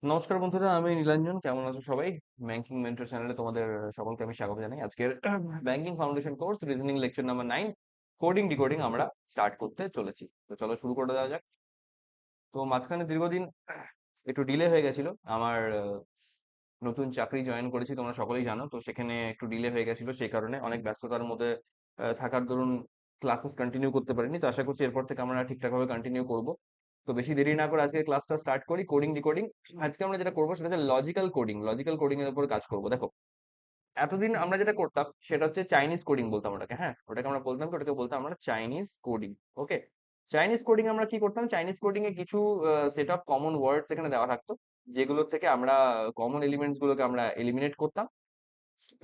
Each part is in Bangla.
নমস্কার বন্ধুরা, আমি নীলাঞ্জন। কেমন আছো সবাই? ব্যাংকিং মেন্টর চ্যানেলে তোমাদের সকলকে আমি স্বাগত জানাই। আজকের banking foundation course reasoning lecture number 9 coding decoding আমরা স্টার্ট করতে চলেছি। তো চলো শুরু করে দেওয়া যাক। তো মাঝখানে দীর্ঘদিন একটু ডিলে হয়ে গেছিল। আমার নতুন চাকরি জয়েন করেছি, তোমরা সকলেই জানো। তো সেখানে একটু ডিলে হয়ে গেছিল, সেই কারণে অনেক ব্যস্ততার মধ্যে থাকার দরুন ক্লাসেস কন্টিনিউ করতে পারিনি। তো আশা করছি এরপর থেকে আমরা ঠিকঠাকভাবে কন্টিনিউ করব। তো বেশি দেরি না করে আজকে ক্লাসটা স্টার্ট করি, কোডিং ডিকোডিং। আজকে আমরা যেটা করবো সেটা হচ্ছে লজিক্যাল কোডিং। লজিক্যাল কোডিং এর উপর কাজ করবো। দেখো, এতদিন আমরা যেটা করতাম সেটা হচ্ছে চাইনিজ কোডিং বলতাম ওটাকে। হ্যাঁ, ওটাকে আমরা বলতাম কি, ওটাকে বলতাম আমরা চাইনিজ কোডিং। ওকে, চাইনিজ কোডিং আমরা কি করতাম, চাইনিজ কোডিং এ কিছু সেট অফ কমন ওয়ার্ডস এখানে দেওয়া থাকতো, যেগুলোর থেকে আমরা কমন এলিমেন্টস গুলোকে আমরা এলিমিনেট করতাম,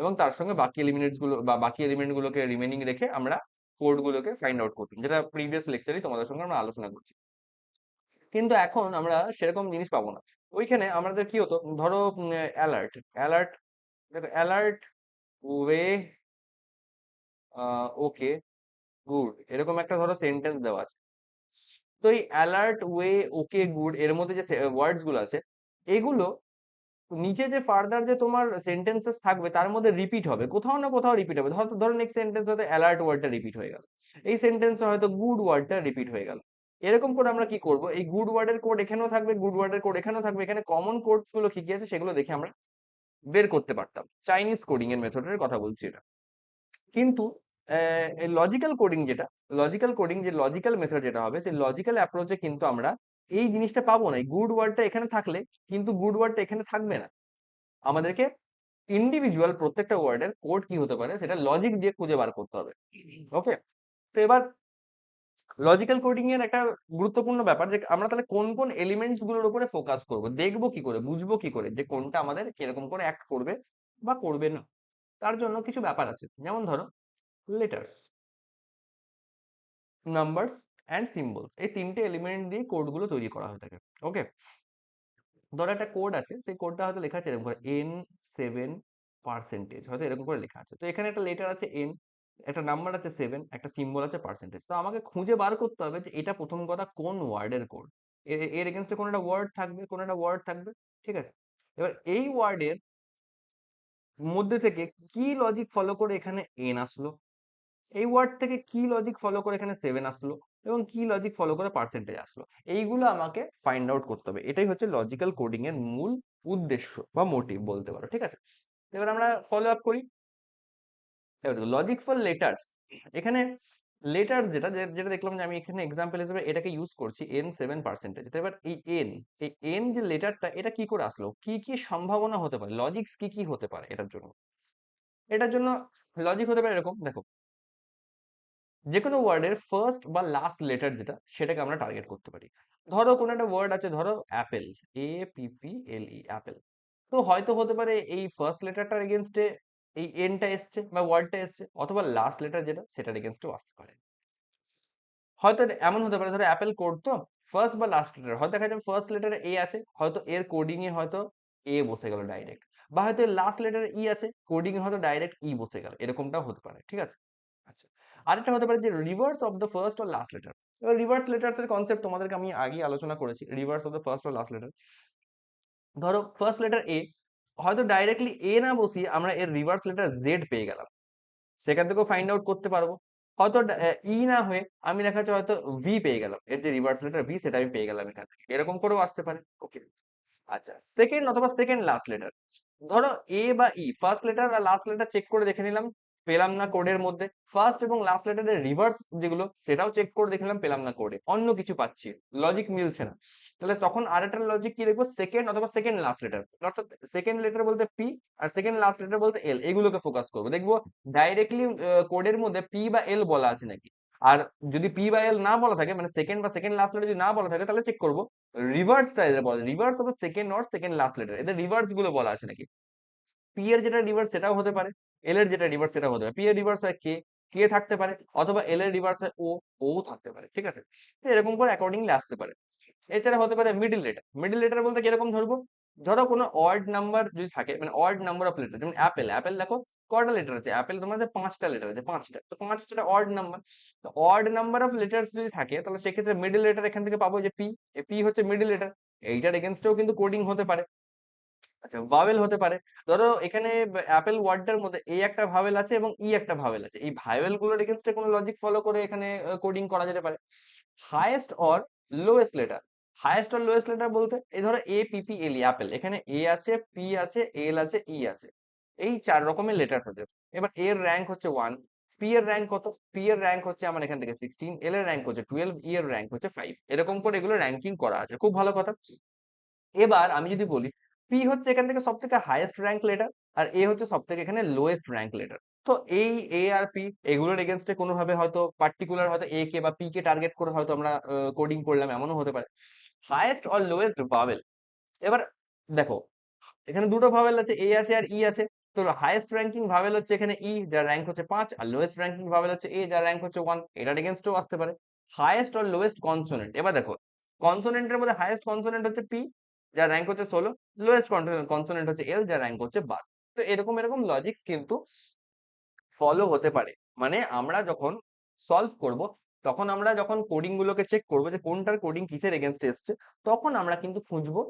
এবং তার সঙ্গে বাকি এলিমেন্টস গুলো বা বাকি এলিমেন্ট গুলোকে রিমেনিং রেখে আমরা কোড গুলোকে ফাইন্ড আউট করতাম, যেটা প্রিভিয়াস লেকচারই তোমাদের সঙ্গে আমরা আলোচনা করছি। কিন্তু এখন আমরা সেরকম জিনিস পাবো না। ওইখানে আমাদের কি হতো, ধরো অ্যালার্ট অ্যালার্ট দেখো, অ্যালার্ট ওয়ে ওকে গুড, এরকম একটা ধরো সেন্টেন্স দেওয়া আছে। তো এই অ্যালার্ট ওয়ে ওকে গুড এর মধ্যে যে ওয়ার্ডস গুলো আছে, এগুলো নিচে যে ফার্দার যে তোমার সেন্টেন্সেস থাকবে তার মধ্যে রিপিট হবে, কোথাও না কোথাও রিপিট হবে। ধরো ধরো নেক্সট সেন্টেন্স হয়তো অ্যালার্ট ওয়ার্ডটা রিপিট হয়ে গেল, এই সেন্টেন্সে হয়তো গুড ওয়ার্ডটা রিপিট হয়ে গেল। এরকম করে আমরা কি করব, এই গুড ওয়ার্ডের কোড এখানেও থাকবে, গুড ওয়ার্ডের কোড এখানেও থাকবে, এখানে কমন কোডস গুলো কি কি আছে সেগুলো দেখে আমরা বের করতে পারতাম। চাইনিজ কোডিং এর মেথডের কথা বলছি এটা। কিন্তু লজিক্যাল কোডিং যেটা, লজিক্যাল কোডিং যে লজিক্যাল মেথড যেটা হবে, সেই লজিক্যাল অ্যাপ্রোচে কিন্তু আমরা এই জিনিসটা পাবো না। গুড ওয়ার্ডটা এখানে থাকলে কিন্তু গুড ওয়ার্ডটা এখানে থাকবে না। আমাদেরকে ইন্ডিভিজুয়াল প্রত্যেকটা ওয়ার্ডের কোড কি হতে পারে সেটা লজিক দিয়ে খুঁজে বার করতে হবে। ওকে, তো এবার লজিক্যাল কোডিং এর একটা গুরুত্বপূর্ণ ব্যাপার যে আমরা তাহলে কোন কোন এলিমেন্টস গুলোর উপরে ফোকাস করব, দেখবো কি করে, বুঝবো কি করে যে কোনটা আমাদের কিরকম করে অ্যাক্ট করবে বা করবে না। তার জন্য কিছু ব্যাপার আছে, যেমন ধরো লেটার্স, নাম্বারস অ্যান্ড সিম্বলস, এই তিনটে এলিমেন্ট দিয়ে কোড গুলো তৈরি করা হয়ে থাকে। ওকে, ধরো একটা কোড আছে, সেই কোডটা হয়তো লেখা আছে এরকম করে N7%, হয়তো এরকম করে লেখা আছে। তো এখানে একটা লেটার আছে N, একটা নাম্বার আছে 7, একটা সিম্বল আছে পার্সেন্টেজ। তো আমাকে খুঁজে বার করতে হবে যে এটা প্রথম কথা কোন ওয়ার্ডের কোড, এর এগেনস্টে কোন একটা ওয়ার্ড থাকবে, কোন একটা ওয়ার্ড থাকবে। ঠিক আছে, এবার এই ওয়ার্ডের মধ্যে থেকে কি লজিক ফলো করে এখানে এন আসলো, এই ওয়ার্ড থেকে কি লজিক ফলো করে এখানে 7 আসলো, এবং কি লজিক ফলো করে পার্সেন্টেজ আসলো, এইগুলো আমাকে ফাইন্ড আউট করতে হবে। এটাই হচ্ছে লজিক্যাল কোডিং এর মূল উদ্দেশ্য বা মোটিভ বলতে পারো। ঠিক আছে, এবার আমরা ফলো আপ করি। এবার লজিক ফর লেটার্স, এখানে লেটার্স যেটা যেটা দেখলাম যে আমি এখানে এক্সাম্পল হিসেবে এটাকে ইউজ করছি N7%। তো এবার এই এন যে লেটারটা, এটা কি করে আসলো, কি কি সম্ভাবনা হতে পারে, লজিক্স কি কি হতে পারে এটার জন্য। এটার জন্য লজিক হতে পারে এরকম, দেখো, যে কোনো ওয়ার্ডের ফার্স্ট বা লাস্ট লেটার যেটা, সেটাকে আমরা টার্গেট করতে পারি। ধরো কোনো একটা ওয়ার্ড আছে, ধরো অ্যাপেল, APPLE, অ্যাপেল। তো হয়তো হতে পারে এই ফার্স্ট লেটারটার এগেনস্টে এই এনটা এসছে বা ওয়ার্ডটা এসছে, অথবা লাস্ট লেটার যেটা সেটার এগেনস্টেও আসতে পারে। হয়তো এমন হতে পারে, ধরো অ্যাপেল কোড, তো ফার্স্ট বা লাস্ট লেটার হয়তো দেখা যাবে ফার্স্ট লেটারে এ আছে, হয়তো এর কোডিং এ হয়তো এ বসে গেল ডাইরেক্ট, বা হয়তো লাস্ট লেটারে ই আছে, কোডিং এ হয়তো ডাইরেক্ট ই বসে গেল, এরকমটাও হতে পারে। ঠিক আছে, আচ্ছা, আরেকটা হতে পারে যে reverse of the first or last letter. এবার রিভার্স লেটার্স এর কনসেপ্ট তোমাদেরকে আমি আগেই আলোচনা করেছি, reverse of the first or last letter. ধরো ফার্স্ট লেটার এ, হয়তো ডাইরেক্টলি এ না বসিয়ে আমরা এর রিভার্স লেটার জেড পেয়ে গেলাম, সেখান থেকেও ফাইন্ড আউট করতে পারবো। হয়তো ই না হয়ে আমি দেখা যাচ্ছে হয়তো ভি পেয়ে গেলাম, এর যে রিভার্স লেটার ভি সেটা আমি পেয়ে গেলাম এখান থেকে, এরকম করেও আসতে পারে। ওকে, আচ্ছা, সেকেন্ড অথবা সেকেন্ড লাস্ট লেটার, ধরো এ বা ই, ফার্স্ট লেটার আর লাস্ট লেটার চেক করে দেখে নিলাম, পেলাম না কোডের মধ্যে। ফার্স্ট এবং লাস্ট লেটারের রিভার্স যেগুলো সেটাও চেক করে দেখলাম, পেলাম না কোডে, অন্য কিছু পাচ্ছি, লজিক মিলছে না। তাহলে তখন আরেকটা লজিক কি দেখবো, সেকেন্ড অথবা সেকেন্ড লাস্ট লেটার, অর্থাৎ সেকেন্ড লেটার বলতে P R second last letter বলতে এল, এগুলোকে ফোকাস করবো, দেখবো ডাইরেক্টলি কোডের মধ্যে পি বা এল বলা আছে নাকি। আর যদি পি বা এল না বলা থাকে, মানে সেকেন্ড বা সেকেন্ড লাস্ট লেটার যদি না বলা থাকে, তাহলে চেক করবো রিভার্সটা এদের বলা, reverse of second or second last letter, এদের রিভার্স গুলো বলা আছে নাকি। পি এর যেটা রিভার্স সেটাও হতে পারে, এল এর যেটা রিভার্স সেটাও হতে পারে। পি এর রিভার্স হয় কে, কে থাকতে পারে, অথবা এল এর রিভার্স হয় ও, ও থাকতে পারে। ঠিক আছে, তো এরকম করে অ্যাকর্ডিংলি আসতে পারে। এছাড়া হতে পারে মিডিল লেটার। মিডিল লেটার বলতে কিরকম ধরবো, ধরো কোনো অড নাম্বার যদি থাকে, মানে অড নাম্বার অফ লেটার, যেমন অ্যাপেল, অ্যাপেল দেখো কয়টা লেটার আছে, অ্যাপেল তোমার যে 5টা লেটার আছে, 5টা, তো 5 হচ্ছে অড নাম্বার। তো অড নাম্বার অফ লেটার্স যদি থাকে, তাহলে সেক্ষেত্রে মিডিল লেটার এখান থেকে পাবো যে পি, পি হচ্ছে মিডিল লেটার, এইটার এগেনস্টেও কিন্তু কোডিং হতে পারে। আচ্ছা, ভাওয়েল হতে পারে। ধরো এখানে অ্যাপেল ওয়ার্ডটার মধ্যে এ একটা ভাওয়েল আছে এবং ই একটা ভাওয়েল আছে। এই ভাওয়েল গুলোর এগেনস্টে কোনো লজিক ফলো করে এখানে কোডিং করা যেতে পারে। Highest or lowest letter. Highest or lowest letter বলতে এই ধরো A P P L E Apple, এখানে এ আছে, পি আছে, এল আছে, ই আছে। এই 4 রকমের লেটার্স আছে। এবার এর র‍্যাঙ্ক হচ্ছে 1, পি এর র‍্যাঙ্ক কত? পি এর র‍্যাঙ্ক হচ্ছে আমার এখান থেকে 16, এল এর র‍্যাঙ্ক হচ্ছে 12, ই এর র‍্যাঙ্ক হচ্ছে 5। এরকম করে এগুলো র‍্যাঙ্কিং করা আছে। খুব ভালো কথা। এবার আমি যদি বলি পি হচ্ছে এখান থেকে সবথেকে হাইয়েস্ট র‍্যাঙ্ক লেটার আর এ হচ্ছে সবথেকে এখানে লোয়েস্ট র‍্যাঙ্ক লেটার। তো এই এ আর পি এগুলোর এগেইনস্টে কোনোভাবে হয়তো পার্টিকুলার হয়তো এ কে বা পি কে টার্গেট করে হয়তো আমরা কোডিং করলাম, এমনও হতে পারে। Highest or lowest vowel. এবার দেখো এখানে দুটো ভাওয়েল আছে, এ আছে আর ই আছে। তো হাইয়েস্ট র‍্যাঙ্কিং ভাওয়েল হচ্ছে এখানে ই, যার র‍্যাঙ্ক হচ্ছে 5, আর লোয়েস্ট র‍্যাঙ্কিং ভাওয়েল হচ্ছে এ, যার র‍্যাঙ্ক হচ্ছে 1। এটার এগেইনস্টেও আসতে পারে। Highest or lowest consonant. এবার দেখো কনসোনেন্টের মধ্যে হাইয়েস্ট কনসোনেন্ট হচ্ছে পি, যার র‍্যাঙ্ক হচ্ছে 16, লোয়েস্ট কনসোনেন্ট হচ্ছে এল, যার র‍্যাঙ্ক হচ্ছে 12। তো এরকম এরকম লজিকস কিন্তু ফলো হতে পারে। মানে আমরা যখন সলভ করব, তখন আমরা যখন কোডিং গুলোকে চেক করব যে কোনটার কোডিং কিসের এগেইনস্টে এসছে, তখন আমরা কিন্তু খুঁজবো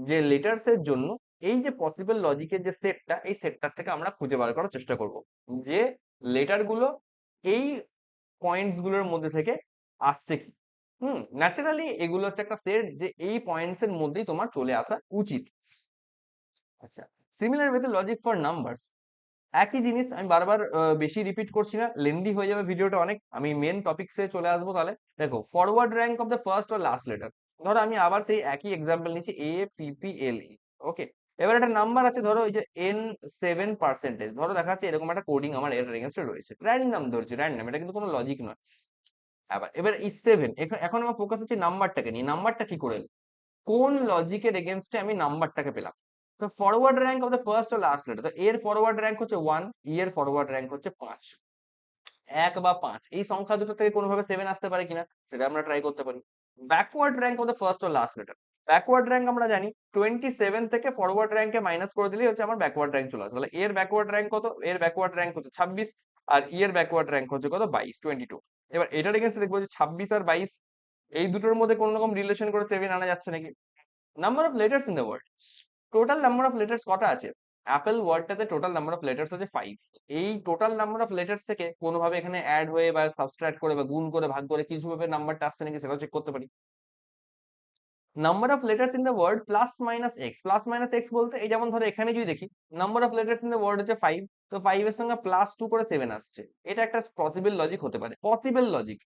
যে লেটার্স এর জন্য এই যে পসিবল লজিকের যে সেটটা, এই সেটটার থেকে আমরা খুঁজে বার করার চেষ্টা করব যে লেটার গুলো এই পয়েন্টস গুলোর মধ্যে থেকে আসছে কি। ন্যাচারালি এগুলো হচ্ছে একটা সেট যে এই পয়েন্টস এর মধ্যেই তোমার চলে আসা উচিত। আচ্ছা, similar with logic for numbers. একই জিনিস আমি বারবার বেশি রিপিট করছি না, লেন্দি হয়ে যাবে ভিডিওটা অনেক। আমি মেন টপিকসে চলে আসবো তাহলে। দেখো forward rank of the first or last letter. ধরো আমি আবার সেই একই এক্সাম্পল নিচ্ছি, এ পি পি এল ই। ওকে, এবার একটা নাম্বার আছে, ধরো এই যে n7%। ধরো দেখা যাচ্ছে এরকম একটা কোডিং আমার এর এগেইনস্টে রয়েছে, র্যান্ডম ধরছি, র্যান্ডম, এটা কিন্তু কোনো লজিক নয়। এবার এই 7, এখন আমার ফোকাস হচ্ছে নাম্বারটাকে নিয়ে। নাম্বারটা কি করে এলো? কোন লজিকের এগেইনস্টে আমি নাম্বারটাকে পেলাম? তো forward rank of the first or last letter. তো এর ফরওয়ার্ড র‍্যাঙ্ক হচ্ছে 1, ই এর ফরওয়ার্ড র‍্যাঙ্ক হচ্ছে 5। 1 বা 5 এই সংখ্যা দুটো থেকে কোনোভাবে 7 আসতে পারে কিনা সেটা আমরা ট্রাই করতে পারি। Backward rank of the first or last letter. Backward rank আমরা জানি 27 থেকে ফরওয়ার্ড র‍্যাঙ্কে মাইনাস করে দিলেই হচ্ছে আমার ব্যাকওয়ার্ড র‍্যাঙ্ক চলে আসবে। তাহলে এর ব্যাকওয়ার্ড র‍্যাঙ্ক কত? এর ব্যাকওয়ার্ড র‍্যাঙ্ক হচ্ছে 26, আর ই এর ব্যাকওয়ার্ড র‍্যাঙ্ক হচ্ছে কত? 22। এবার এটার এগেইনস্টে দেখবো যে 26 আর 22 এই দুটোর মধ্যে কোন রকম রিলেশন করে 7 আনা যাচ্ছে নাকি। Number of letters in the word. Total number of letters কটা আছে? অ্যাপেল ওয়ার্ডটাতে টোটাল নাম্বার অফ লেটার্স হচ্ছে 5। এই টোটাল নাম্বার অফ লেটার্স থেকে কোনোভাবে এখানে অ্যাড হয়ে বা সাবট্রাক্ট করে বা গুণ করে ভাগ করে কিছুভাবে নাম্বারটা আসছে নাকি সেটাও চেক করতে পারি। Number of letters in the word plus minus X. Plus minus X বলতে এই যেমন ধরো এখানে যদি দেখি number of letters in the word হচ্ছে 5, তো 5 এর সঙ্গে +2 করে 7 আসছে। এটা একটা পসিবল লজিক হতে পারে, পসিবল লজিক।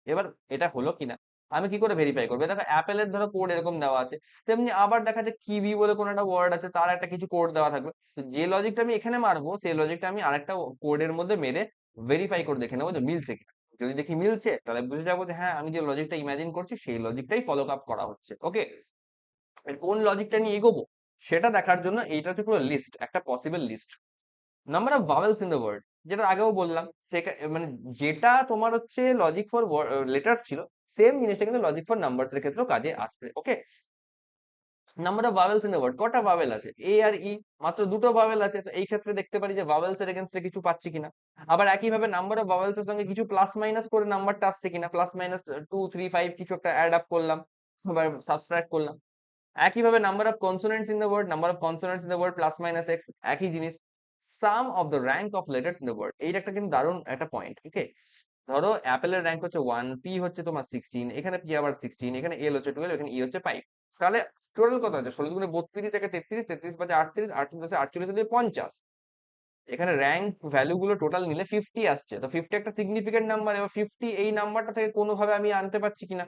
এবার এটা হলো কিনা আমি কি করে ভেরিফাই করবো? দেখো অ্যাপেলের ধরো কোড এরকম দেওয়া আছে, তেমনি আবার দেখা যায় কিবি বলে কোনো একটা ওয়ার্ড আছে, তার একটা কিছু কোড দেওয়া থাকবে। তো যে লজিকটা আমি এখানে মারবো সেই লজিকটা আমি আরেকটা কোডের মধ্যে মেরে ভেরিফাই করে দেখে নেবো যে মিলছে কিনা। যদি দেখি মিলছে তাহলে বুঝে যাবো যে হ্যাঁ, আমি যে লজিকটা ইমাজিন করছি সেই লজিকটাই ফলো আপ করা হচ্ছে। ওকে, কোন লজিকটা নিয়ে এগোবো সেটা দেখার জন্য এইটা হচ্ছে পুরো লিস্ট, একটা possible list. Number of vowels in the word, যেটা আগেও বললাম, মানে যেটা তোমার হচ্ছে লজিক ফর লেটার্স ছিল, সেম জিনিসটা কিন্তু লজিক ফর নাম্বারস এর ক্ষেত্রেও কাজে আসবে। Okay, number of vowels in the word, কটা ভাওয়েল আছে? এ আর ই, মাত্র দুটো ভাওয়েল আছে। তো এই ক্ষেত্রে দেখতে পারি যে ভাওয়েলস এর এগেইনস্টে কিছু পাচ্ছি কিনা। আবার একই ভাবে নাম্বার অফ ভাওয়েলস এর সঙ্গে কিছু প্লাস মাইনাস করে নাম্বারটা আসছে কিনা, প্লাস মাইনাস 2 3 5 কিছু একটা অ্যাড আপ করলাম, আবার সাবট্রাক্ট করলাম। একইভাবে number of consonants in the word, number of consonants in the word plus minus x, একই জিনিস। Sum of the rank of letters in the word, এইটা একটা কিন্তু দারুণ একটা পয়েন্ট। ওকে, ধরো অ্যাপেলের র‍্যাঙ্ক হচ্ছে 1, পি হচ্ছে তোমার 16, এখানে পি আবার 16, এখানে এল হচ্ছে 12, এখানে ই হচ্ছে 5। তাহলে টোটাল কত আছে? 16 গুণে 32, একে 33, 33 5 38, 38 আছে 48, 50। এখানে র‍্যাঙ্ক ভ্যালু গুলো টোটাল নিলে 50 আসছে। তো 50 একটা সিগনিফিকেন্ট নাম্বার। এবার 50 এই নাম্বারটা থেকে কোনোভাবে আমি আনতে পারছি কিনা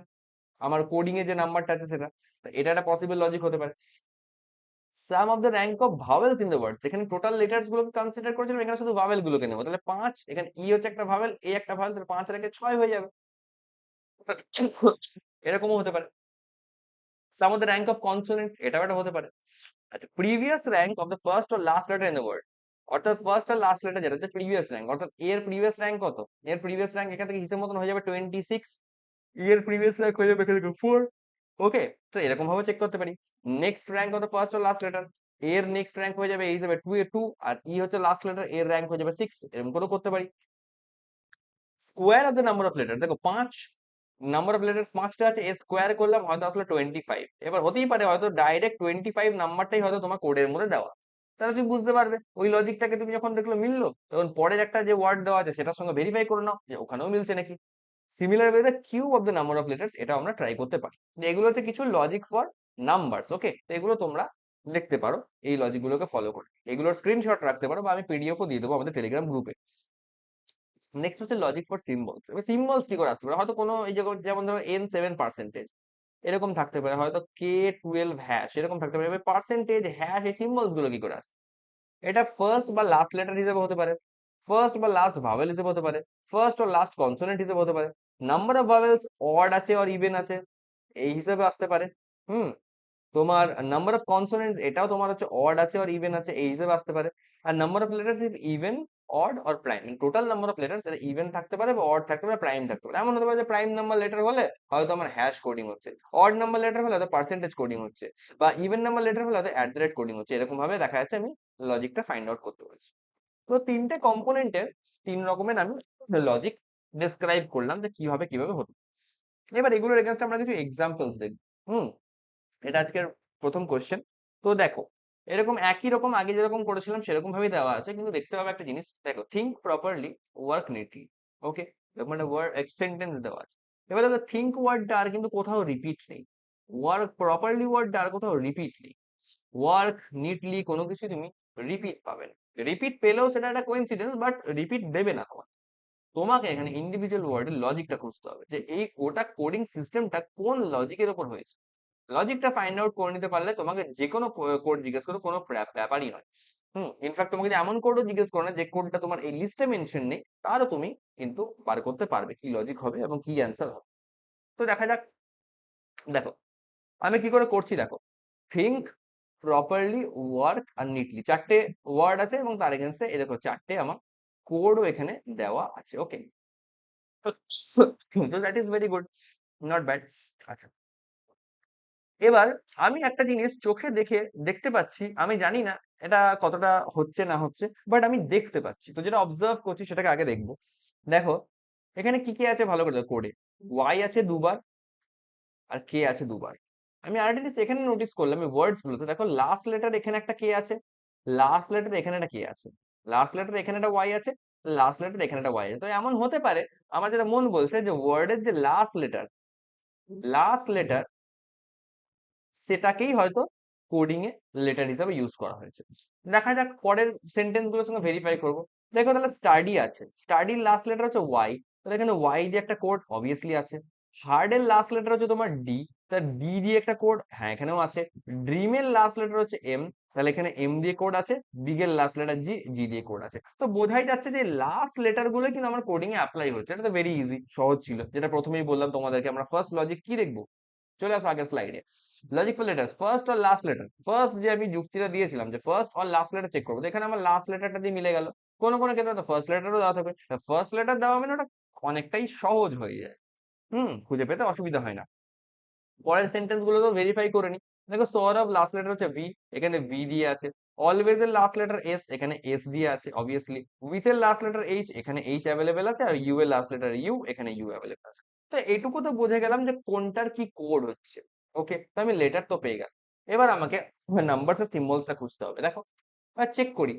আমার কোডিং এ যে নাম্বারটা আছে সেটা। তো এটা একটা পসিবল লজিক হতে পারে। Sum of the rank of vowels in the words, এখানে টোটাল লেটার্স গুলোকে কনসিডার করেছিলাম, এখানে শুধু ভাওয়েল গুলোকে নেবো। তাহলে 5, এখানে ই হচ্ছে একটা ভাওয়েল, এ একটা ভাওয়েল, তাহলে 5 আর একে 6 হয়ে যাবে। এরকমও হতে পারে। Sum of the rank of consonants, এটাও একটা হতে পারে। আচ্ছা, previous rank of the first or last letter in the word, অর্থাৎ ফার্স্ট আর লাস্ট লেটার যেটা হচ্ছে প্রিভিয়াস র‍্যাঙ্ক, অর্থাৎ এর প্রিভিয়াস র‍্যাঙ্ক কত? এর প্রিভিয়াস র‍্যাঙ্ক এখান থেকে হিসেব মতন হয়ে যাবে 26, এর প্রিভিয়াস র‍্যাঙ্ক হয়ে যাবে এখান থেকে 4। ওকে, তো এরকম ভাবে চেক করতে পারি। Next rank of the first or last letter, এর নেক্সট র‍্যাঙ্ক হয়ে যাবে এই হিসেবে 2 এ 2, আর ই হচ্ছে লাস্ট লেটার, এর র‍্যাঙ্ক হয়ে যাবে 6। এরকম করেও করতে পারি। Square of the number of letter, দেখো 5 নাম্বার অফ লেটার্স 5টা আছে, এর স্কোয়ার করলাম হয়তো আসলে 25। এবার হতেই পারে হয়তো ডাইরেক্ট 25 নাম্বারটাই হয়তো তোমার কোডের মধ্যে দেওয়া, তাহলে তুমি বুঝতে পারবে ওই লজিকটাকে তুমি যখন দেখলো মিললো, তখন পরের একটা যে ওয়ার্ড দেওয়া আছে সেটার সঙ্গে ভেরিফাই করে নাও যে ওখানেও মিলছে নাকি। Similar way the cube of the number of letters, এটা আমরা ট্রাই করতে পারি। যে এগুলো হচ্ছে কিছু লজিক ফর নাম্বারস। ওকে, তো এগুলো তোমরা দেখতে পারো, এই লজিক গুলোকে ফলো করে এগুলোর স্ক্রিনশট রাখতে পারো, বা আমি পিডিএফও দিয়ে দেবো আমাদের টেলিগ্রাম গ্রুপে। নেক্সট হচ্ছে লজিক ফর সিম্বলস। এবার সিম্বলস কি করে আসতে পারে, হয়তো কোনো এই যে যেমন ধরো N7% এরকম থাকতে পারে, হয়তো K12 হ্যাশ এরকম থাকতে পারে। এবার পার্সেন্টেজ, হ্যাশ, এই সিম্বলস গুলো কি করে আসে? এটা ফার্স্ট বা লাস্ট লেটার হিসেবে হতে পারে, ফার্স্ট বা লাস্ট ভাওয়েল হিসেবে হতে পারে, ফার্স্ট ও লাস্ট কনসোনেন্ট হিসেবে হতে পারে, নাম্বার অফ ভাওয়েলস অড আছে আর ইভেন আছে এই হিসেবে আসতে পারে। হুম, তোমার নাম্বার অফ কনসোনেন্টস এটাও তোমার হচ্ছে অড আছে আর ইভেন আছে এই হিসেবে আসতে পারে। আর number of letters is even, odd or prime, total number of letters এটা ইভেন থাকতে পারে বা অড থাকতে পারে, প্রাইম থাকতে পারে। এমন হতে পারে যে প্রাইম নাম্বার লেটার হলে হয়তো আমার হ্যাশ কোডিং হচ্ছে, অড নাম্বার লেটার হলে হয়তো পার্সেন্টেজ কোডিং হচ্ছে, বা ইভেন নাম্বার লেটার হলে হয়তো @@ কোডিং হচ্ছে। এরকম ভাবে দেখা যাচ্ছে আমি লজিকটা ফাইন্ড আউট করতে পারছি। তো তিনটে কম্পোনেন্টের তিন রকমের আমি লজিক ডেসক্রাইব করলাম যে কিভাবে কিভাবে হতো। এবার এগুলোর এগেইনস্ট আমরা কিছু এক্সাম্পলস দেখব। হুম, এটা আজকের প্রথম কোশ্চেন। তো দেখো, এরকম একই রকম আগে যেরকম করেছিলাম সেরকম ভাবেই দেওয়া আছে, কিন্তু দেখতে হবে একটা জিনিস। দেখো, থিঙ্ক প্রপারলি, ওয়ার্ক নিটলি। ওকে, এরকম একটা ওয়ার্ড সেন্টেন্স দেওয়া আছে। এবার দেখো, থিঙ্ক ওয়ার্ডটা আর কিন্তু কোথাও রিপিট নেই, ওয়ার্ক প্রপারলি ওয়ার্ডটা আর কোথাও রিপিট নেই, ওয়ার্ক নিটলি কোনো কিছু তুমি রিপিট পাবে না। রিপিট পেলেও সেটা একটা কোইন্সিডেন্স, বাট রিপিট দেবে না তোমার। তোমাকে এখানে ইন্ডিভিজুয়াল ওয়ার্ডের লজিকটা খুঁজতে হবে যে এই ওটা কোডিং সিস্টেমটা কোন লজিকের উপর হয়েছে। লজিকটা ফাইন্ড আউট করে নিতে পারলে তোমাকে যে কোনো কোড জিজ্ঞেস করো কোনো ব্যাপারই নয়। ইনফ্যাক্ট তোমাকে যদি এমন কোডও জিজ্ঞেস করো না যে কোডটা তোমার এই লিস্টে মেনশন নেই, তারও তুমি কিন্তু বার করতে পারবে কি লজিক হবে এবং কি অ্যান্সার হবে। তো দেখা যাক। দেখো আমি কি করে করছি, দেখো, থিঙ্ক প্রপারলি, ওয়ার্ক আর নিটলি, চারটে ওয়ার্ড আছে এবং তার এগেনস্টে এই দেখো চারটে আমার কোডও এখানে দেওয়া আছে। ওকে, তো that is very good, not bad. আচ্ছা, এবার আমি একটা জিনিস চোখে দেখতে পাচ্ছি, আমি জানি না এটা কতটা হচ্ছে না হচ্ছে, বাট আমি দেখতে পাচ্ছি। তো যেটা অবজার্ভ করছি সেটাকে আগে দেখবো। দেখো এখানে কি কি আছে ভালো করে দেখো, কোডে ওয়াই আছে দুবার আর কে আছে দুবার। আমি আরেকটা জিনিস এখানে নোটিস করলাম এই ওয়ার্ডস গুলোতে, দেখো লাস্ট লেটার এখানে একটা কে আছে, লাস্ট লেটার এখানে একটা কে আছে, লাস্ট লেটার এখানে একটা ওয়াই আছে, লাস্ট লেটার এখানে একটা ওয়াই আছে। তো এমন হতে পারে, আমার যেটা মন বলছে যে ওয়ার্ডের যে লাস্ট লেটার সেটাকেই হয়তো কোডিং এ লেটার হিসাবে ইউজ করা হয়েছে। দেখা যাক পরের সেন্টেন্স গুলোর সঙ্গে ভেরিফাই করব। দেখো তাহলে স্টাডি আছে, স্টাডির লাস্ট লেটার হচ্ছে ওয়াই, তাহলে এখানে ওয়াই দিয়ে একটা কোড অবভিয়াসলি আছে। হার্ড এর লাস্ট লেটার হচ্ছে তোমার ডি, তার ডি দিয়ে একটা কোড, হ্যাঁ এখানেও আছে। ড্রিমের লাস্ট লেটার হচ্ছে এম, তাহলে এখানে এম দিয়ে কোড আছে। বিগের লাস্ট লেটার জি, জি দিয়ে কোড আছে। তো বোঝাই যাচ্ছে যে লাস্ট লেটার গুলো কিন্তু আমার কোডিং এ অ্যাপ্লাই হচ্ছে। এটা তো ভেরি ইজি, সহজ ছিল। যেটা প্রথমেই বললাম তোমাদেরকে, আমরা ফার্স্ট লজিক কি দেখবো, চলে আসো আগের স্লাইডে। লজিক ফর লেটার্স, ফার্স্ট আর লাস্ট লেটার। ফার্স্ট যে আমি যুক্তিটা দিয়েছিলাম যে ফার্স্ট আর লাস্ট লেটার চেক করবো, তো এখানে আমার লাস্ট লেটারটা দিয়ে মিলে গেল। কোনো কোনো ক্ষেত্রে তো ফার্স্ট লেটারও দেওয়া থাকবে, ফার্স্ট লেটার দেওয়া মানে ওটা অনেকটাই সহজ হয়ে যায়। খুঁজে পেতে অসুবিধা হয় না। পরের সেন্টেন্স গুলো তো ভেরিফাই করে নি। দেখো, সৌরভ লাস্ট লেটার হচ্ছে ভি, এখানে ভি দিয়ে আছে। অলওয়েজ এর লাস্ট লেটার এস, এখানে এস দিয়ে আছে অবভিয়াসলি। উইথ এর লাস্ট লেটার এইচ, এখানে এইচ অ্যাভেলেবেল আছে। আর ইউ এর লাস্ট লেটার ইউ, এখানে ইউ অ্যাভেলেবেল আছে। তো এইটুকু তো বুঝে গেলাম যে কোনটার কি কোড হচ্ছে। ওকে, তো আমি লেটার তো পেয়ে গেলাম। এবার আমাকে নাম্বারস আর সিম্বলসটা খুঁজতে হবে। দেখো চেক করি,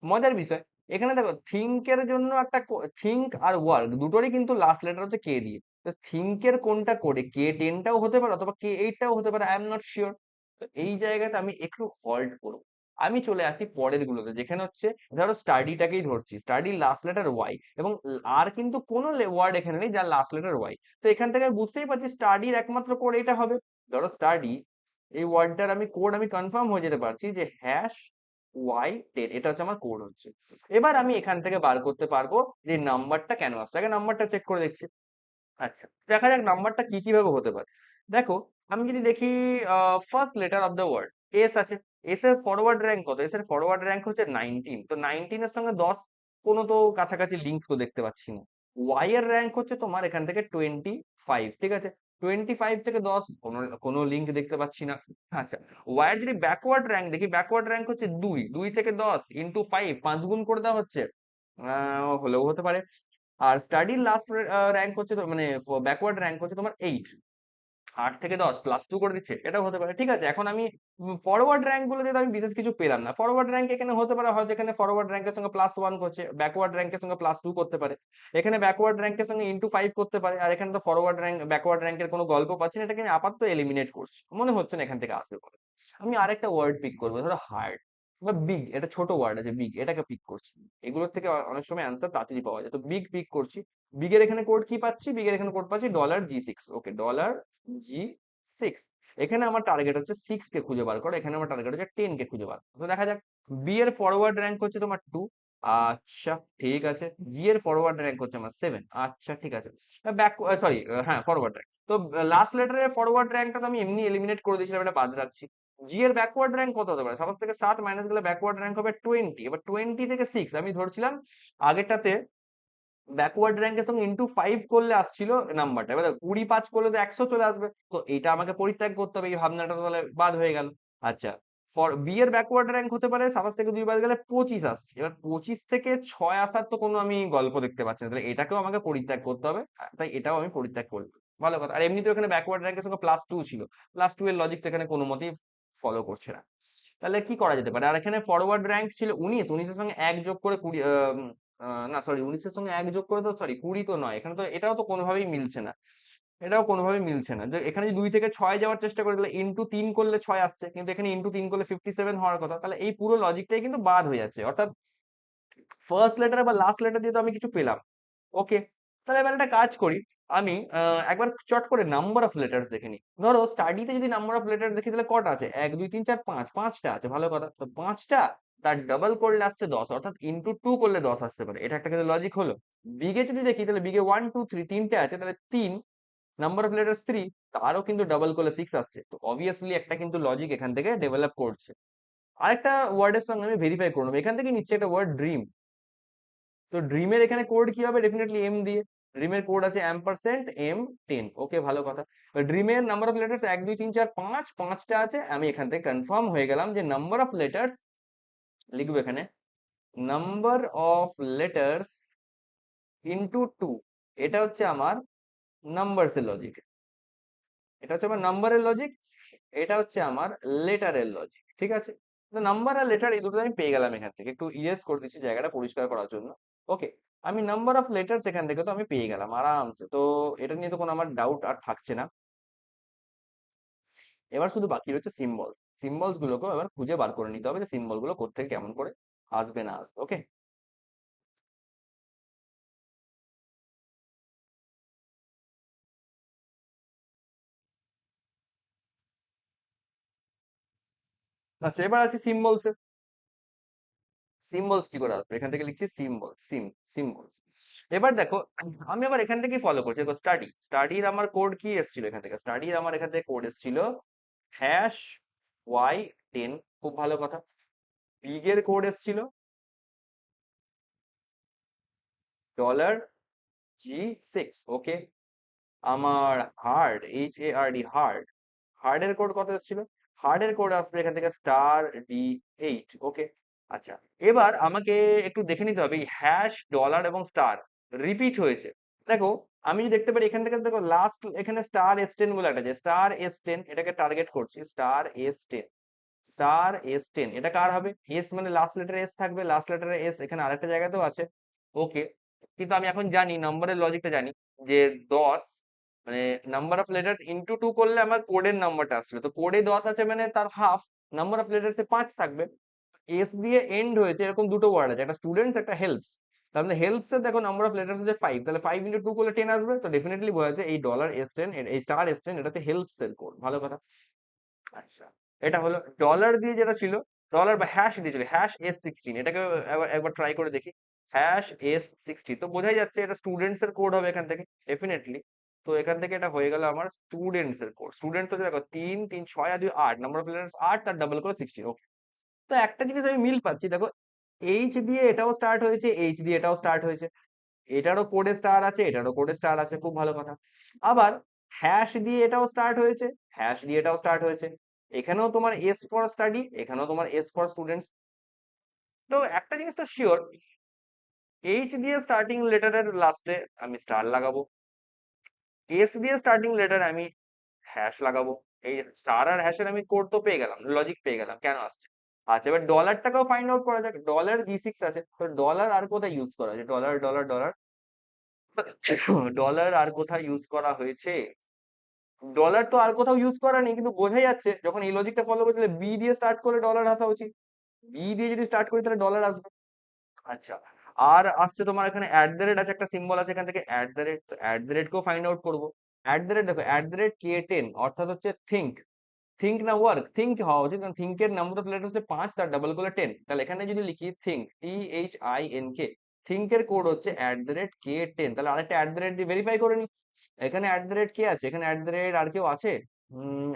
মজার বিষয়। এখানে দেখো থিঙ্ক এর জন্য একটা, থিঙ্ক আর ওয়ার্ক দুটোরই কিন্তু লাস্ট লেটার হচ্ছে কে দিয়ে। তো থিঙ্কের কোনটা করে, K10টাও হতে পারে অথবা K8টাও হতে পারে, আই এম নট শিওর। তো এই জায়গাতে আমি একটু হল্ট করব। আমি চলে আসি পরের গুলোতে, যেখানে হচ্ছে ধরো স্টাডিটাকেই ধরছি, স্টাডি লাস্ট লেটার ওয়াই, এবং আর কিন্তু কোনো ওয়ার্ড এখানে নেই যার লাস্ট লেটার ওয়াই। তো এখান থেকে আমি বুঝতেই পারছি স্টাডির একমাত্র কোড এটা হবে। ধরো স্টাডি এই ওয়ার্ডটার আমি কোড আমি কনফার্ম হয়ে যেতে পারছি যে #Y10, এটা হচ্ছে আমার কোড হচ্ছে। এবার আমি এখান থেকে বার করতে পারবো যে নাম্বারটা কেন আসছে, আগে নাম্বারটা চেক করে দেখছি। আচ্ছা, দেখা যাক নাম্বারটা কি কিভাবে হতে পারে। দেখো আমি যদি দেখি first letter of the word S আছে, এস এর ফরওয়ার্ড র্যাঙ্ক কত, এস এর ফরওয়ার্ড র্যাঙ্ক হচ্ছে 19। তো 19 এর সঙ্গে 10 কোনো তো কাছাকাছি লিঙ্ক তো দেখতে পাচ্ছি না। ওয়াই এর র্যাঙ্ক হচ্ছে তোমার এখান থেকে 25, ঠিক আছে। 25 থেকে 10 কোনো কোনো লিঙ্ক দেখতে পাচ্ছি না। আচ্ছা, ওয়াই এর যদি ব্যাকওয়ার্ড র্যাঙ্ক দেখি, ব্যাকওয়ার্ড র্যাঙ্ক হচ্ছে 2, 2 থেকে 10 ইন্টু 5, 5 গুণ করে দেওয়া হচ্ছে। হলেও হতে পারে। আর স্টাডির লাস্ট র্যাঙ্ক হচ্ছে মানে ব্যাকওয়ার্ড র্যাঙ্ক হচ্ছে তোমার 8। 8 থেকে 10 +2 করে দিচ্ছে, এটাও হতে পারে। ঠিক আছে, এখন আমি ফরওয়ার্ড র্যাঙ্ক গুলোতে তো আমি বিশেষ কিছু পেলাম না। ফরওয়ার্ড র্যাঙ্ক এখানে হতে পারে হয়তো এখানে ফরওয়ার্ড র্যাঙ্কের সঙ্গে +1 করছে, ব্যাকওয়ার্ড র্যাঙ্কের সঙ্গে +2 করতে পারে, এখানে ব্যাকওয়ার্ড র্যাঙ্কের সঙ্গে *5 করতে পারে, আর এখানে তো ফরওয়ার্ড র্যাঙ্ক ব্যাকওয়ার্ড র্যাঙ্কের কোনো গল্প পাচ্ছি না, এটাকে আমি আপাতত এলিমিনেট করছি, মনে হচ্ছে না এখান থেকে আসবে বলে। আমি আরেকটা ওয়ার্ড পিক করবো, ধরো হার্ড বা বিগ, এটা ছোট ওয়ার্ড আছে বিগ, এটাকে পিক করছি। এগুলোর থেকে অনেক সময় অ্যান্সার তাড়াতাড়ি পাওয়া যায়, তো বিগ পিক করছি। বিগের এখানে কোড কি পাচ্ছি, বিগের এখানে কোড পাচ্ছি $G6। ওকে, $G6। এখানে আমার টার্গেট হচ্ছে 6 কে খুঁজে বার করা, এখানে আমার টার্গেট হচ্ছে 10 কে খুঁজে বার করা। তো দেখা যাক। বি এর ফরওয়ার্ড র্যাঙ্ক হচ্ছে তোমার 2। আচ্ছা ঠিক আছে। জি এর ফরওয়ার্ড র্যাঙ্ক হচ্ছে আমার 7। আচ্ছা ঠিক আছে। ব্যাক সরি, হ্যাঁ ফরওয়ার্ড র্যাঙ্ক তো লাস্ট লেটারের ফরওয়ার্ড র্যাঙ্কটা তো আমি এমনি এলিমিনেট করে দিয়েছিলাম, এটা বাদ রাখছি। জি এর ব্যাকওয়ার্ড র্যাঙ্ক কত হতে পারে, 27 থেকে 7 মাইনাস গেলে ব্যাকওয়ার্ড র্যাঙ্ক হবে 20। এবার 20 থেকে 6 আমি ধরছিলাম আগেরটাতে ব্যাকওয়ার্ড র্যাঙ্কের সঙ্গে *5 করলে আসছিল নাম্বারটা, এবার 20 5 করলে তো 100 চলে আসবে, তো এটা আমাকে পরিত্যাগ করতে হবে, এই ভাবনাটা তাহলে বাদ হয়ে গেল। আচ্ছা, ফর বি এর ব্যাকওয়ার্ড র্যাঙ্ক হতে পারে 27 থেকে 2 বাদ গেলে 25 আসছে, এবার 25 থেকে 6 আসার তো কোনো আমি গল্প দেখতে পাচ্ছি না, তাহলে এটাকেও আমাকে পরিত্যাগ করতে হবে, তাই এটাও আমি পরিত্যাগ করব। ভালো কথা। আর এমনিতেও এখানে ব্যাকওয়ার্ড র্যাঙ্কের সঙ্গে +2 ছিল, +2 এর লজিক তো এখানে কোনো মতেই ফলো করছে না। তাহলে কি করা যেতে পারে, আর এখানে ফরওয়ার্ড র্যাঙ্ক ছিল 19, 19 এর সঙ্গে 1 যোগ করে 20, না সরি 19 এর সঙ্গে 1 যোগ করে তো সরি 20 তো নয়, এখানে তো এটাও তো কোনোভাবেই মিলছে না, এটাও কোনোভাবেই মিলছে না। যে এখানে যদি 2 থেকে 6 যাওয়ার চেষ্টা করি তাহলে ইনটু 3 করলে 6 আসছে, কিন্তু এখানে ইনটু 3 করলে 57 হওয়ার কথা, তাহলে এই পুরো লজিকটাই কিন্তু বাদ হয়ে যাচ্ছে, অর্থাৎ ফার্স্ট লেটার বা লাস্ট লেটার দিয়ে তো আমি কিছু পেলাম। ওকে, তাহলে এবার একটা কাজ করি, আমি একবার চট করে নাম্বার অফ লেটার্স দেখে নিই। ধরো স্টাডিতে যদি নাম্বার অফ লেটার দেখি তাহলে কটা আছে, 1 2 3 4 5, 5টা আছে, ভালো কথা। তো 5টা তার ডাবল করলে আসছে 10, অর্থাৎ ইনটু 2 করলে 10 আসতে পারে, এটা একটা কিন্তু লজিক হলো। বিগে যদি দেখি তাহলে বিগে 1 2 3 তিনটে আছে, তাহলে 3 নাম্বার অফ লেটার্স 3, তারও কিন্তু ডাবল করলে 6 আসছে, তো অবভিয়াসলি একটা কিন্তু লজিক এখান থেকে ডেভেলপ করছে। আরেকটা ওয়ার্ডের সঙ্গে আমি ভেরিফাই করে নেবো, এখান থেকে নিচ্ছে একটা ওয়ার্ড ড্রিম। তো ড্রিমের এখানে কোড কি হবে, ডেফিনেটলি এম দিয়ে। ড্রিমের কোড আছে $M10। ওকে, ভালো কথা। ড্রিমের নাম্বার অফ লেটার্স 1 2 3 4 5, 5টা আছে, আমি এখান থেকে কনফার্ম হয়ে গেলাম যে নাম্বার অফ লেটার্স, লিখবো এখানে নাম্বার অফ লেটার্স ইনটু 2, এটা হচ্ছে আমার নাম্বারস এর লজিক, এটা হচ্ছে আমার নাম্বারের লজিক, এটা হচ্ছে আমার লেটারের লজিক। ঠিক আছে, তো নাম্বার আর লেটার এই দুটো আমি পেয়ে গেলাম, এখান থেকে একটু ইরেজ করে দিচ্ছি জায়গাটা পরিষ্কার করার জন্য। ওকে, আমি নাম্বার অফ লেটার্স এখান থেকে তো আমি পেয়ে গেলাম আরামসে, তো এটা নিয়ে তো কোনো আমার ডাউট আর থাকছে না। এবার শুধু বাকি রয়েছে সিম্বলস, সিম্বলস গুলোকেও এবার খুঁজে বার করে নিতে হবে যে সিম্বল গুলো কোত্থেকে কেমন করে আসবে না আসবে। ওকে, আচ্ছা এবার আসি সিম্বলস। সিম্বলস কি করে আসবে, এখান থেকে লিখছি সিম্বল, সিম্বলস। এবার দেখো, আমি আবার এখান থেকে ফলো করছি, দেখো স্টাডির আমার কোড কি এসেছিল, এখান থেকে স্টাডির আমার এখান থেকে কোড এসেছিল #Y10। খুব ভালো কথা। বিগের কোড এসেছিল $G6। ওকে, আমার HARD হার্ডের কোড কত এসেছিল, হার্ডের কোড আসবে এখান থেকে *D8। ওকে, আচ্ছা এবার আমাকে একটু দেখে নিতে হবে এই হ্যাশ ডলার এবং স্টার রিপিট হয়েছে। দেখো, আমি যদি দেখতে পারি এখান থেকে, দেখো লাস্ট এখানে *S10 বলে একটা আছে, *S10, এটাকে টার্গেট করছি, *S10, *S10, এটা কার হবে, এস মানে লাস্ট লেটারে এস থাকবে, লাস্ট লেটারে এস এখানে আরেকটা জায়গাতেও আছে। ওকে, কিন্তু আমি এখন জানি নাম্বারের লজিকটা জানি যে 10 মানে নাম্বার অফ লেটার্স ইনটু 2 করলে আমার কোডের নাম্বারটা আসছিল, তো কোডে 10 আছে মানে তার হাফ, নাম্বার অফ লেটার্সে 5 থাকবে। এস দিয়ে এন্ড হয়েছে এরকম দুটো ওয়ার্ড আছে, একটা স্টুডেন্টস একটা হেল্পস, তাহলে হেল্পস এর দেখো নাম্বার অফ লেটার্স হচ্ছে 5, তাহলে 5 ইনটু 2 করলে 10 আসবে, তো ডেফিনেটলি বোঝা যাচ্ছে এই $S10, এই *S10 এটা হচ্ছে হেল্পস এর কোড। ভালো কথা। আচ্ছা, এটা হলো ডলার দিয়ে যেটা ছিল, ডলার বা হ্যাশ দিয়েছিল #S16, এটাকে একবার একবার ট্রাই করে দেখি, #S16, তো বোঝাই যাচ্ছে এটা স্টুডেন্টস এর কোড হবে এখান থেকে ডেফিনেটলি। তো এখান থেকে এটা হয়ে গেল আমার স্টুডেন্টস এর কোড। স্টুডেন্টস হচ্ছে দেখো 3 3 6 আর 2 8, নাম্বার অফ লেটার্স 8, তার ডাবল করে 16। ওকে, তো একটা জিনিস আমি মিল পাচ্ছি, দেখো এইচ দিয়ে এটাও স্টার্ট হয়েছে, এইচ দিয়ে এটাও স্টার্ট হয়েছে, এটারও কোডে স্টার আছে, এটারও কোডে স্টার আছে, খুব ভালো কথা। আবার হ্যাশ দিয়ে এটাও স্টার্ট হয়েছে, হ্যাশ দিয়ে এটাও স্টার্ট হয়েছে, এখানেও তোমার এস ফর স্টাডি, এখানেও তোমার এস ফর স্টুডেন্টস। তো একটা জিনিস তো শিওর, এইচ দিয়ে স্টার্টিং লেটারের লাস্টে আমি স্টার লাগাবো, এস দিয়ে স্টার্টিং লেটারে আমি হ্যাশ লাগাবো। এই স্টার আর হ্যাশের আমি কোড তো পেয়ে গেলাম, লজিক পেয়ে গেলাম কেন আসছে। আচ্ছা, এবার ডলারটাকেও ফাইন্ড আউট করা যাক। ডলার জি6 আছে, তো ডলার আর কোথায় ইউজ করা আছে? ডলার ডলার ডলার ডলার আর কোথায় ইউজ করা হয়েছে? ডলার তো আর কোথাও ইউজ করা নেই, কিন্তু বোঝাই যাচ্ছে যখন এই লজিকটা ফলো করছে বি দিয়ে স্টার্ট করলে ডলার আসা উচিত। বি দিয়ে যদি স্টার্ট করি তাহলে ডলার আসবে। আচ্ছা, আর আসছে তোমার এখানে অ্যাট দ্য রেট আছে, একটা সিম্বল আছে এখান থেকে at the rate, at the rate কেও ফাইন্ড আউট করবো। অ্যাট দ্য রেট দেখো, অ্যাট দ্য রেট K10 অর্থাৎ হচ্ছে থিঙ্ক, থিঙ্ক না ওয়ার্ক, থিঙ্ক হওয়া উচিত, কারণ থিঙ্ক এর নাম্বার অফ লেটার হচ্ছে 5, তার ডাবল করলে 10। তাহলে এখানে যদি লিখি থিঙ্ক, THINK, থিঙ্ক এর কোড হচ্ছে @K10। তাহলে আরেকটা অ্যাট দ্য রেট দিয়ে ভেরিফাই করে নি। এখানে অ্যাট দ্য রেট কে আছে? এখানে অ্যাট দ্য রেট আর কেউ আছে?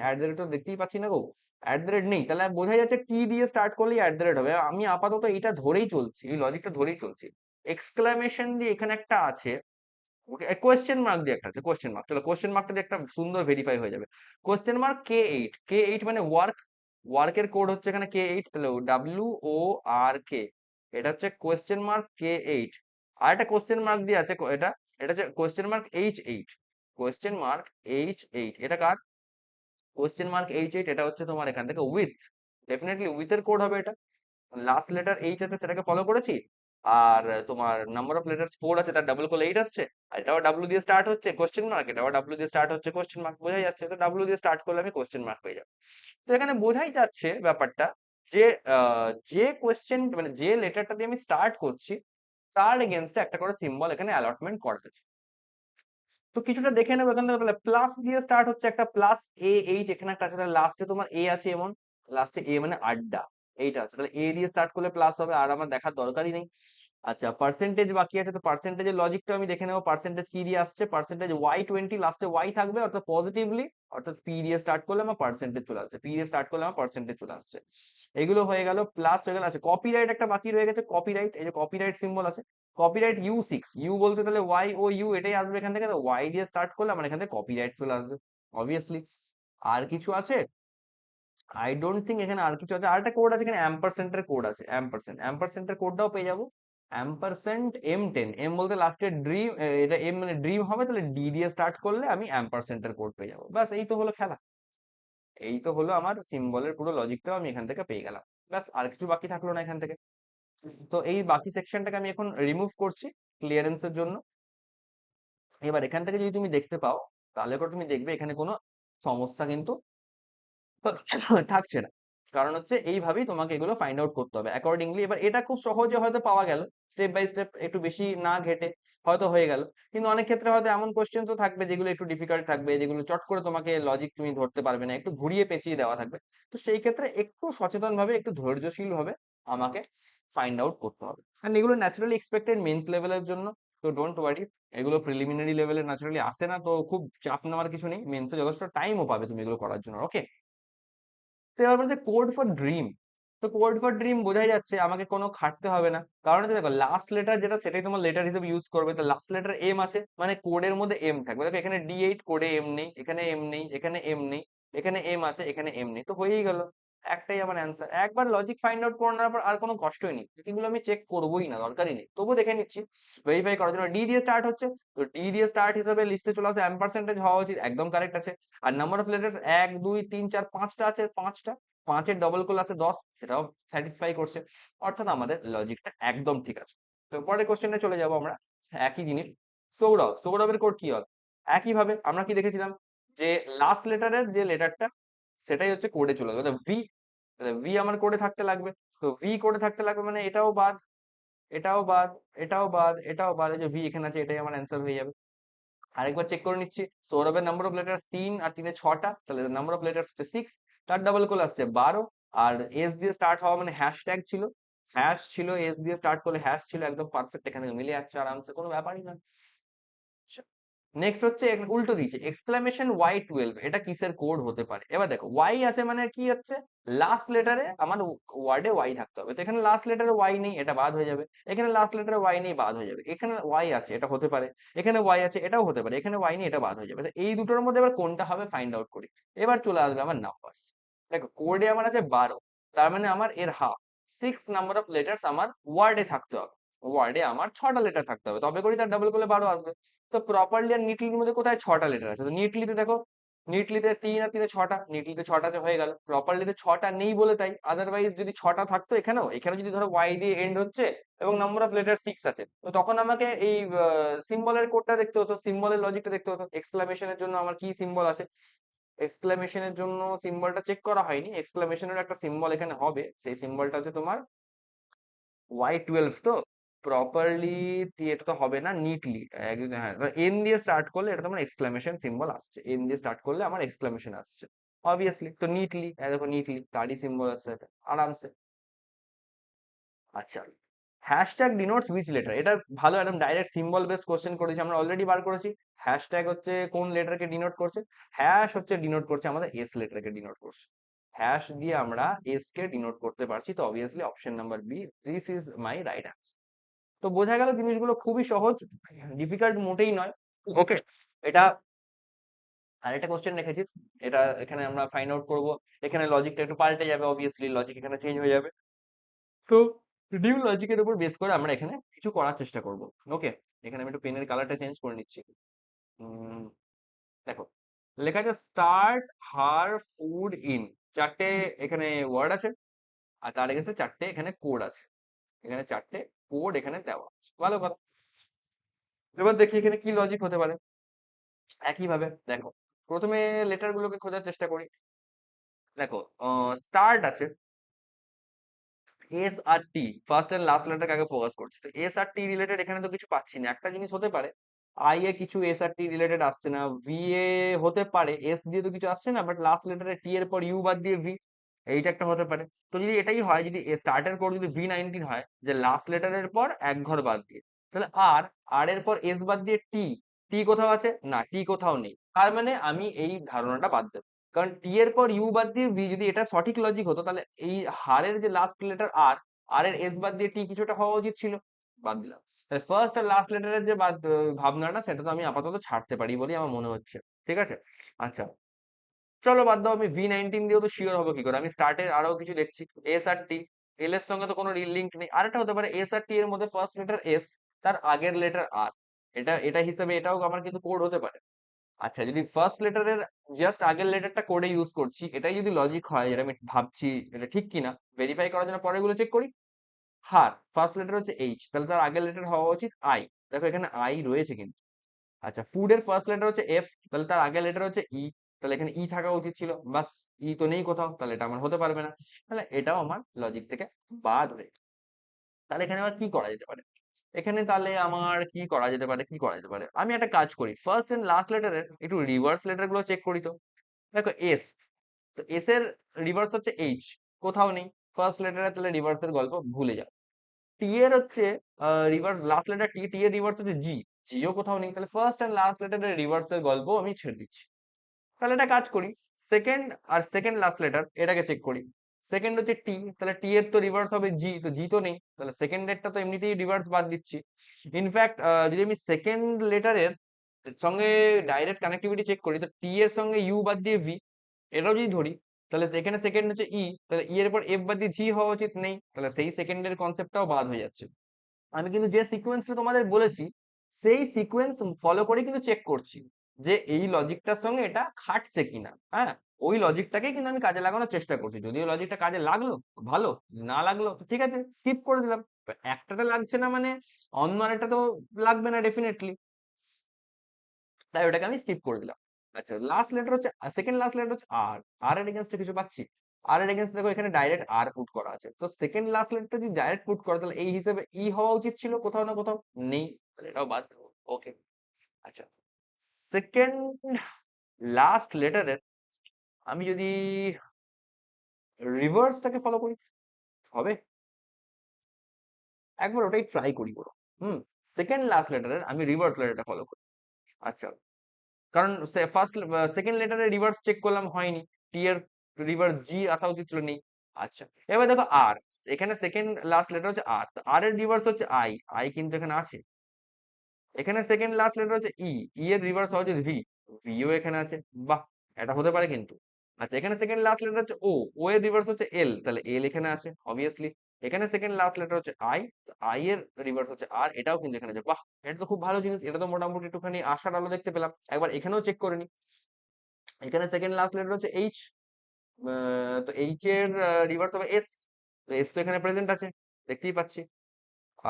অ্যাট দ্য রেট তো দেখতেই পাচ্ছি না গো, অ্যাট দ্য রেট নেই। তাহলে বোঝা যাচ্ছে টি দিয়ে স্টার্ট করলেই অ্যাট দ্য রেট হবে। আমি আপাতত এটা ধরেই চলছি, এই লজিকটা ধরেই চলছি। এক্সক্লামেশন দিয়ে এখানে একটা আছে, ওকে কোয়েশ্চেন মার্ক দিয়ে একটা আছে, কোয়েশ্চেন মার্ক, চলো কোয়েশ্চেন মার্কটা দিয়ে একটা সুন্দর ভেরিফাই হয়ে যাবে। কোয়েশ্চেন মার্ক K8, K8 মানে ওয়ার্ক, ওয়ার্কের কোড হচ্ছে এখানে K8, তাহলে WORK, এটা হচ্ছে কোয়েশ্চেন মার্ক K8। আর একটা কোয়েশ্চেন মার্ক দিয়ে আছে, এটা এটা হচ্ছে question mark H8, question mark H8, এটা কার? কোয়েশ্চেন মার্ক H8, এটা হচ্ছে তোমার এখান থেকে উইথ, ডেফিনেটলি উইথ এর কোড হবে এটা। লাস্ট লেটার এইচ আছে, সেটাকে ফলো করেছি। আর তোমার নাম্বার অফ লেটার্স 4 আছে, তার ডাবল করলে 8 আসছে। আর এটাও ডাব্লিউ দিয়ে স্টার্ট হচ্ছে, কোশ্চেন মার্ক, এটাও ডাব্লিউ দিয়ে স্টার্ট হচ্ছে, কোশ্চেন মার্ক, বোঝাই যাচ্ছে তো ডাব্লিউ দিয়ে স্টার্ট করলে আমি কোশ্চেন মার্ক পেয়ে যাবো। তো এখানে বোঝাই যাচ্ছে ব্যাপারটা যে যে কোশ্চেন মানে যে লেটারটা দিয়ে আমি স্টার্ট করছি তার এগেনস্টে একটা করে সিম্বল এখানে অ্যালটমেন্ট করা হয়েছে। তো কিছুটা দেখে নেবো এখান থেকে। তাহলে প্লাস দিয়ে স্টার্ট হচ্ছে, একটা প্লাস A8 এখানে একটা আছে, তাহলে লাস্টে তোমার এ আছে, এমন লাস্টে এ মানে আড্ডা, এইটা আছে, তাহলে এ দিয়ে স্টার্ট করলে প্লাস হবে, আর আমার দেখার দরকারই নেই। আচ্ছা, পার্সেন্টেজ বাকি আছে, তো পার্সেন্টেজের লজিকটা আমি দেখে নেবো। পার্সেন্টেজ কি দিয়ে আসছে? পার্সেন্টেজ Y20, লাস্টে ওয়াই থাকবে, অর্থাৎ পজিটিভলি, অর্থাৎ পি দিয়ে স্টার্ট করলে আমার পার্সেন্টেজ চলে আসছে, পি দিয়ে স্টার্ট করলে আমার পার্সেন্টেজ চলে আসছে। এগুলো হয়ে গেল, প্লাস হয়ে গেল। আচ্ছা, কপিরাইট একটা বাকি রয়ে গেছে, কপিরাইট, এই যে কপিরাইট সিম্বল আছে, কপিরাইট U6, ইউ বলতে তাহলে ওয়াই ও ইউ এটাই আসবে এখান থেকে, তো ওয়াই দিয়ে স্টার্ট করলে আমার এখান থেকে কপিরাইট চলে আসবে অবভিয়াসলি। আর কিছু আছে? আই ডোন্ট থিঙ্ক এখানে আর কিছু আছে। আর একটা কোড আছে এখানে, অ্যাম্পারসেন্টের কোড আছে, অ্যাম্পারসেন্ট, অ্যাম্পারসেন্টের কোডটাও পেয়ে যাবো। অ্যাম্পারসেন্ট M10, এম বলতে লাস্টে ড্রিম, এটা এম মানে ড্রিম হবে, তাহলে ডি দিয়ে স্টার্ট করলে আমি অ্যাম্পারসেন্টের কোড পেয়ে যাবো। ব্যাস, এই তো হলো খেলা, এই তো হলো আমার সিম্বলের পুরো লজিকটাও আমি এখান থেকে পেয়ে গেলাম। ব্যাস, আর কিছু বাকি থাকলো না এখান থেকে। তো এই বাকি সেকশনটাকে আমি এখন রিমুভ করছি ক্লিয়ারেন্সের জন্য। এবার এখান থেকে যদি তুমি দেখতে পাও, তাহলে করে তুমি দেখবে এখানে কোনো সমস্যা কিন্তু থাকছে না। কারণ হচ্ছে এইভাবেই তোমাকে এগুলো ফাইন্ড আউট করতে হবে অ্যাকর্ডিংলি। এবার এটা খুব সহজে হয়তো পাওয়া গেল, স্টেপ বাই স্টেপ একটু বেশি না ঘেটে হয়তো হয়ে গেল। কিন্তু অনেক ক্ষেত্রে হয়তো এমন কোশ্চেন্সও থাকবে যেগুলো একটু ডিফিকাল্ট থাকবে, যেগুলো চট করে তোমাকে লজিক তুমি ধরতে পারবে না, একটু ঘুরিয়ে পেঁচিয়ে দেওয়া থাকবে। তো সেই ক্ষেত্রে একটু সচেতন ভাবে, একটু ধৈর্যশীল ভাবে আমাকে ফাইন্ড আউট করতে হবে। আর এগুলো ন্যাচারালি এক্সপেক্টেড মেন্স লেভেলের জন্য, তো ডোন্ট ওয়ারি। এগুলো প্রিলিমিনারি লেভেলে ন্যাচারালি আসে না, তো খুব চাপ নেওয়ার কিছু নেই। মেন্সে যথেষ্ট টাইমও পাবে তুমি এগুলো করার জন্য, ওকে। তো এবার বলছে কোড ফর ড্রিম। তো কোড ফর ড্রিম বোঝাই যাচ্ছে আমাকে কোনো খাটতে হবে না, কারণ হচ্ছে দেখো লাস্ট লেটার যেটা সেটাই তোমার লেটার হিসেবে ইউজ করবে। তো লাস্ট লেটার এম আছে মানে কোডের মধ্যে এম থাকবে। দেখো এখানে D8, কোডে এম নেই, এখানে এম নেই, এখানে এম নেই, এখানে এম আছে, এখানে এম নেই, তো হয়েই গেল। একটাই আমার অ্যান্সার। একবার লজিক ফাইন্ড আউট করে নেওয়ার পর আর কোনো কষ্টই নেই, এগুলো আমি চেক করবোই না, দরকারই নেই। তবু দেখে নিচ্ছি ভেরিফাই করার জন্য। ডি দিয়ে স্টার্ট হচ্ছে, তো ডি দিয়ে স্টার্ট হিসেবে লিস্টে চলে আসে অ্যাম্পারসেন্টেজ হওয়া উচিত, একদম কারেক্ট আছে। আর নাম্বার অফ লেটার্স 1 2 3 4 5টা আছে, 5টা, 5-এর ডবল করলে আছে 10, সেটাও স্যাটিসফাই করছে। অর্থাৎ আমাদের লজিকটা একদম ঠিক আছে। তো পরের কোশ্চেনে চলে যাব আমরা। একই জিনিস, সৌরভ, সৌরভের কোড কি হবে? একই ভাবে আমরা কি দেখেছিলাম যে লাস্ট লেটারের যে লেটারটা সেটাই হচ্ছে কোডে চলে যাবে, ভি, ভি আমার কোডে থাকতে লাগবে। তো ভি কোডে থাকতে লাগবে মানে এটাও বাদ, এটাও বাদ, এটাও বাদ, এটাও বাদ, এই যে ভি এখানে আছে, এটাই আমার অ্যান্সার হয়ে যাবে। আরেকবার চেক করে নিচ্ছি, সৌরভের নাম্বার অফ লেটার্স 3, আর 3-এ 6টা, তাহলে নাম্বার অফ লেটার্স হচ্ছে 6, তার ডাবল করলে আসছে 12। আর এস দিয়ে স্টার্ট হওয়া মানে হ্যাশট্যাগ ছিল, হ্যাশ ছিল, এস দিয়ে স্টার্ট করলে হ্যাশ ছিল, একদম পারফেক্ট, এখানে মিলে যাচ্ছে আরামসে, কোনো ব্যাপারই না। নেক্সট হচ্ছে উল্টো দিয়েছে এক্সক্লামেশন Y12, এটা কিসের কোড হতে পারে? এবার দেখো ওয়াই আছে মানে কি হচ্ছে, লাস্ট লেটারে আমার ওয়ার্ডে ওয়াই থাকতে হবে। তো এখানে লাস্ট লেটারে ওয়াই নেই, এটা বাদ হয়ে যাবে। এখানে লাস্ট লেটারে ওয়াই নেই, বাদ হয়ে যাবে। এখানে ওয়াই আছে, এটা হতে পারে। এখানে ওয়াই আছে, এটাও হতে পারে। এখানে ওয়াই নেই, এটা বাদ হয়ে যাবে। তো এই দুটোর মধ্যে এবার কোনটা হবে ফাইন্ড আউট করি। এবার চলে আসবে আমার নাম্বারস। দেখো কোডে আমার আছে 12, তার মানে আমার এর হাফ, 6 নাম্বার অফ লেটার্স আমার ওয়ার্ডে থাকতে হবে। ওয়ার্ডে আমার 6টা লেটার থাকতে হবে, তবে করেই তার ডাবল করলে 12 আসবে। তো প্রপারলি আর নিটলির মধ্যে কোথায় 6টা লেটার আছে? তো নিটলিতে দেখো, নিটলিতে 3 আর 3 6টা, নিটলিতে 6টাতে হয়ে গেল। প্রপারলিতে 6টা নেই বলে তাই, আদারওয়াইজ যদি 6টা থাকতো এখানেও, এখানে যদি ধরো ওয়াই দিয়ে এন্ড হচ্ছে এবং নাম্বার অফ লেটার 6 আছে, তো তখন আমাকে এই সিম্বলের কোডটা দেখতে হতো, সিম্বলের লজিকটা দেখতে হতো। এক্সক্লামেশনের জন্য আমার কি সিম্বল আছে, এক্সক্লামেশনের জন্য সিম্বলটা চেক করা হয়নি, এক্সক্লামেশনের একটা সিম্বল এখানে হবে, সেই সিম্বলটা হচ্ছে তোমার Y12। তো প্রপারলি এটা তো হবে না, নিটলি একদম, হ্যাঁ এন দিয়ে স্টার্ট করলে এটা তোমার এক্সক্লামেশন সিম্বল আসছে, এন দিয়ে স্টার্ট করলে আমার এক্সক্লামেশন আসছে অবভিয়াসলি। তো নিটলি, দেখো নিটলি তারই সিম্বল আসছে, এটা আরামসে। আচ্ছা, হ্যাশট্যাগ ডিনোটস উইচ লেটার, এটা ভালো, একদম ডাইরেক্ট সিম্বল বেসড কোশ্চেন করেছি, আমরা অলরেডি বার করেছি। হ্যাশট্যাগ হচ্ছে কোন লেটারকে ডিনোট করছে, হ্যাশ হচ্ছে ডিনোট করছে আমাদের এস লেটারকে ডিনোট করছে, হ্যাশ দিয়ে আমরা এস কে ডিনোট করতে পারছি, তো obviously option number B, this is my right answer. তো বোঝা গেল জিনিসগুলো খুবই সহজ, ডিফিকাল্ট মোটেই নয়। ওকে, এটা আরেকটা কোশ্চেন রেখেছি, এটা এখানে আমরা ফাইন্ড আউট করব, এখানে লজিকটা একটু পাল্টে যাবে, অবভিয়াসলি লজিক এখানে চেঞ্জ হয়ে যাবে। তো নিউ লজিকের উপর বেস করে আমরা এখানে কিছু করার চেষ্টা করব। ওকে, এখানে আমি একটু পেনের কালারটা চেঞ্জ করে নিচ্ছি। উম, দেখো, লেখা আছে স্টার্ট হার ফুড ইন, চারটে এখানে ওয়ার্ড আছে, আর তার এগেন্সে চারটে এখানে কোড আছে, এখানে চারটে কোড এখানে দেওয়া আছে, ভালো কথা। এবার দেখি এখানে কি লজিক হতে পারে। একইভাবে দেখো, প্রথমে লেটার গুলোকে খোঁজার চেষ্টা করি। দেখো, স্টার্ট আছে, এস আর T, first and last letter আগে ফোকাস করছি, তো এস আর টি রিলেটেড এখানে তো কিছু পাচ্ছি না। একটা জিনিস হতে পারে, আই এ কিছু এস আর টি রিলেটেড আসছে না, ভি এ হতে পারে, এস দিয়ে তো কিছু আসছে না, বাট লাস্ট লেটারে টি এর পর ইউ বাদ দিয়ে ভি, এইটা একটা হতে পারে। তো যদি এটাই হয়, যদি স্টার্টের কোড যদি V19 হয়, যে লাস্ট লেটারের পর এক ঘর বাদ দিয়ে, তাহলে আর, আর এর পর এস বাদ দিয়ে টি, টি কোথাও আছে না, টি কোথাও নেই, তার মানে আমি এই ধারণাটা বাদ দেবো। কারণ টি এর পর ইউ বাদ দিয়ে ভি, যদি এটা সঠিক লজিক হতো, তাহলে এই হারের যে লাস্ট লেটার আর, আর এর এস বাদ দিয়ে টি কিছুটা হওয়া উচিত ছিল, বাদ দিলাম। তাহলে ফার্স্ট আর লাস্ট লেটারের যে বাদ ভাবনাটা, সেটা তো আমি আপাতত ছাড়তে পারি বলেই আমার মনে হচ্ছে। ঠিক আছে, আচ্ছা চলো বাদ দাও, আমি V19 দিয়েও তো শিওর হবো কি করে, আমি স্টার্টের আরো কিছু দেখছি, এস আর টি, এল এর সঙ্গে তো কোনো লিঙ্ক নেই। আরেকটা হতে পারে, এস আর টি এর মধ্যে ফার্স্ট লেটার এস, তার আগের লেটার আর, এটা এটা হিসেবে এটাও আমার কিন্তু কোড হতে পারে। আচ্ছা, যদি ফার্স্ট লেটারের জাস্ট আগের লেটারটা কোডে ইউজ করছি, এটাই যদি লজিক হয়, এটা আমি ভাবছি এটা ঠিক কিনা, ভেরিফাই করার জন্য পরেরগুলো চেক করি। হার ফার্স্ট লেটার হচ্ছে এইচ, তাহলে তার আগের লেটার হওয়া উচিত আই, দেখো এখানে আই রয়েছে কিন্তু। আচ্ছা, ফুডের ফার্স্ট লেটার হচ্ছে এফ, তাহলে তার আগের লেটার হচ্ছে ই, তাহলে এখানে ই থাকা উচিত ছিল, বাস ই তো নেই কোথাও, তাহলে এটা আমার হতে পারবে না, তাহলে এটাও আমার লজিক থেকে বাদ হয়ে গেল। তাহলে এখানে আবার কি করা যেতে পারে, এখানে তাহলে আমার কি করা যেতে পারে, কি করা যেতে পারে, আমি একটা কাজ করি, ফার্স্ট এন্ড লাস্ট লেটারের একটু রিভার্স লেটার গুলো চেক করি। তো দেখো এস, তো এস এর রিভার্স হচ্ছে এইচ, কোথাও নেই, ফার্স্ট লেটারে, তাহলে রিভার্সের গল্প ভুলে যাও। টি এর হচ্ছে রিভার্স, লাস্ট লেটার টি, টি এর রিভার্স হচ্ছে জি, জিও কোথাও নেই, তাহলে ফার্স্ট এন্ড লাস্ট লেটারের রিভার্সের গল্প আমি ছেড়ে দিচ্ছি। তাহলে এটা কাজ করি, সেকেন্ড আর সেকেন্ড লাস্ট লেটার এটাকে চেক করি। সেকেন্ড হচ্ছে টি, তাহলে টি এর তো রিভার্স হবে জি, তো জি তো নেই, তাহলে সেকেন্ড এরটা তো এমনিতেই রিভার্স বাদ দিচ্ছি। ইনফ্যাক্ট যদি আমি সেকেন্ড লেটারের সঙ্গে ডাইরেক্ট কানেক্টিভিটি চেক করি, তো টি এর সঙ্গে ইউ বাদ দিয়ে ভি, এটাও যদি ধরি, তাহলে এখানে সেকেন্ড হচ্ছে ই, তাহলে ই এর পর এফ বাদ দিয়ে জি হওয়া উচিত, নেই, তাহলে সেই সেকেন্ডের কনসেপ্টটাও বাদ হয়ে যাচ্ছে। আমি কিন্তু যে সিকোয়েন্সটা তোমাদের বলেছি, সেই সিকোয়েন্স ফলো করে কিন্তু চেক করছি যে এই লজিকটার সঙ্গে এটা খাটছে কিনা। হ্যাঁ, ওই লজিকটাকে কিন্তু আমি কাজে লাগানোর চেষ্টা করছি, যদিও লজিকটা কাজে লাগলো ভালো, না লাগলো তো ঠিক আছে, স্কিপ করে দিলাম। একটাতে লাগছে না মানে অন্য আরেকটা তো লাগবে না ডেফিনেটলি, তাই ওটাকে আমি স্কিপ করে দিলাম। আচ্ছা, লাস্ট লেটার হচ্ছে, সেকেন্ড লাস্ট লেটার হচ্ছে আর, আর এর এগেনস্টে কিছু পাচ্ছি, আর এর এগেনস্টে দেখো এখানে ডাইরেক্ট আর পুট করা আছে, তো সেকেন্ড লাস্ট লেটারটা যদি ডাইরেক্ট পুট করে, তাহলে এই হিসেবে ই হওয়া উচিত ছিল কোথাও না কোথাও, নেই, তাহলে এটাও বাদ। ওকে, আচ্ছা, সেকেন্ড লাস্ট লেটারের আমি যদি রিভার্সটাকে ফলো করি, হবে, একবার ওটাই ট্রাই করি বলো। হুম, সেকেন্ড লাস্ট লেটারের আমি রিভার্স লেটারটা ফলো করি। আচ্ছা, কারণ ফার্স্ট সেকেন্ড লেটারে রিভার্স চেক করলাম হয়নি, টি এর রিভার্স জি আসা উচিত ছিল, নেই। আচ্ছা, এবার দেখো আর, এখানে সেকেন্ড লাস্ট লেটার হচ্ছে আর, তো আর এর রিভার্স হচ্ছে আই, আই কিন্তু এখানে আছে। এখানে সেকেন্ড লাস্ট লেটার হচ্ছে ই, ই এর রিভার্স হচ্ছে ভি, ভিও এখানে আছে, বাহ, এটা হতে পারে কিন্তু। আচ্ছা, এখানে সেকেন্ড লাস্ট লেটার হচ্ছে ও, ও এর রিভার্স হচ্ছে এল, তাহলে এল এখানে আছে অবভিয়াসলি। এখানে সেকেন্ড লাস্ট লেটার হচ্ছে আই, আই এর রিভার্স হচ্ছে আর, এটাও কিন্তু এখানে আছে। বাহ, এটা তো খুব ভালো জিনিস, এটা তো মোটামুটি একটুখানি আশার আলো দেখতে পেলাম। একবার এখানেও চেক করে নি। এখানে সেকেন্ড লাস্ট লেটার হচ্ছে এইচ, তো এইচ এর রিভার্স হবে এস, তো এস তো এখানে প্রেজেন্ট আছে, দেখতেই পাচ্ছি।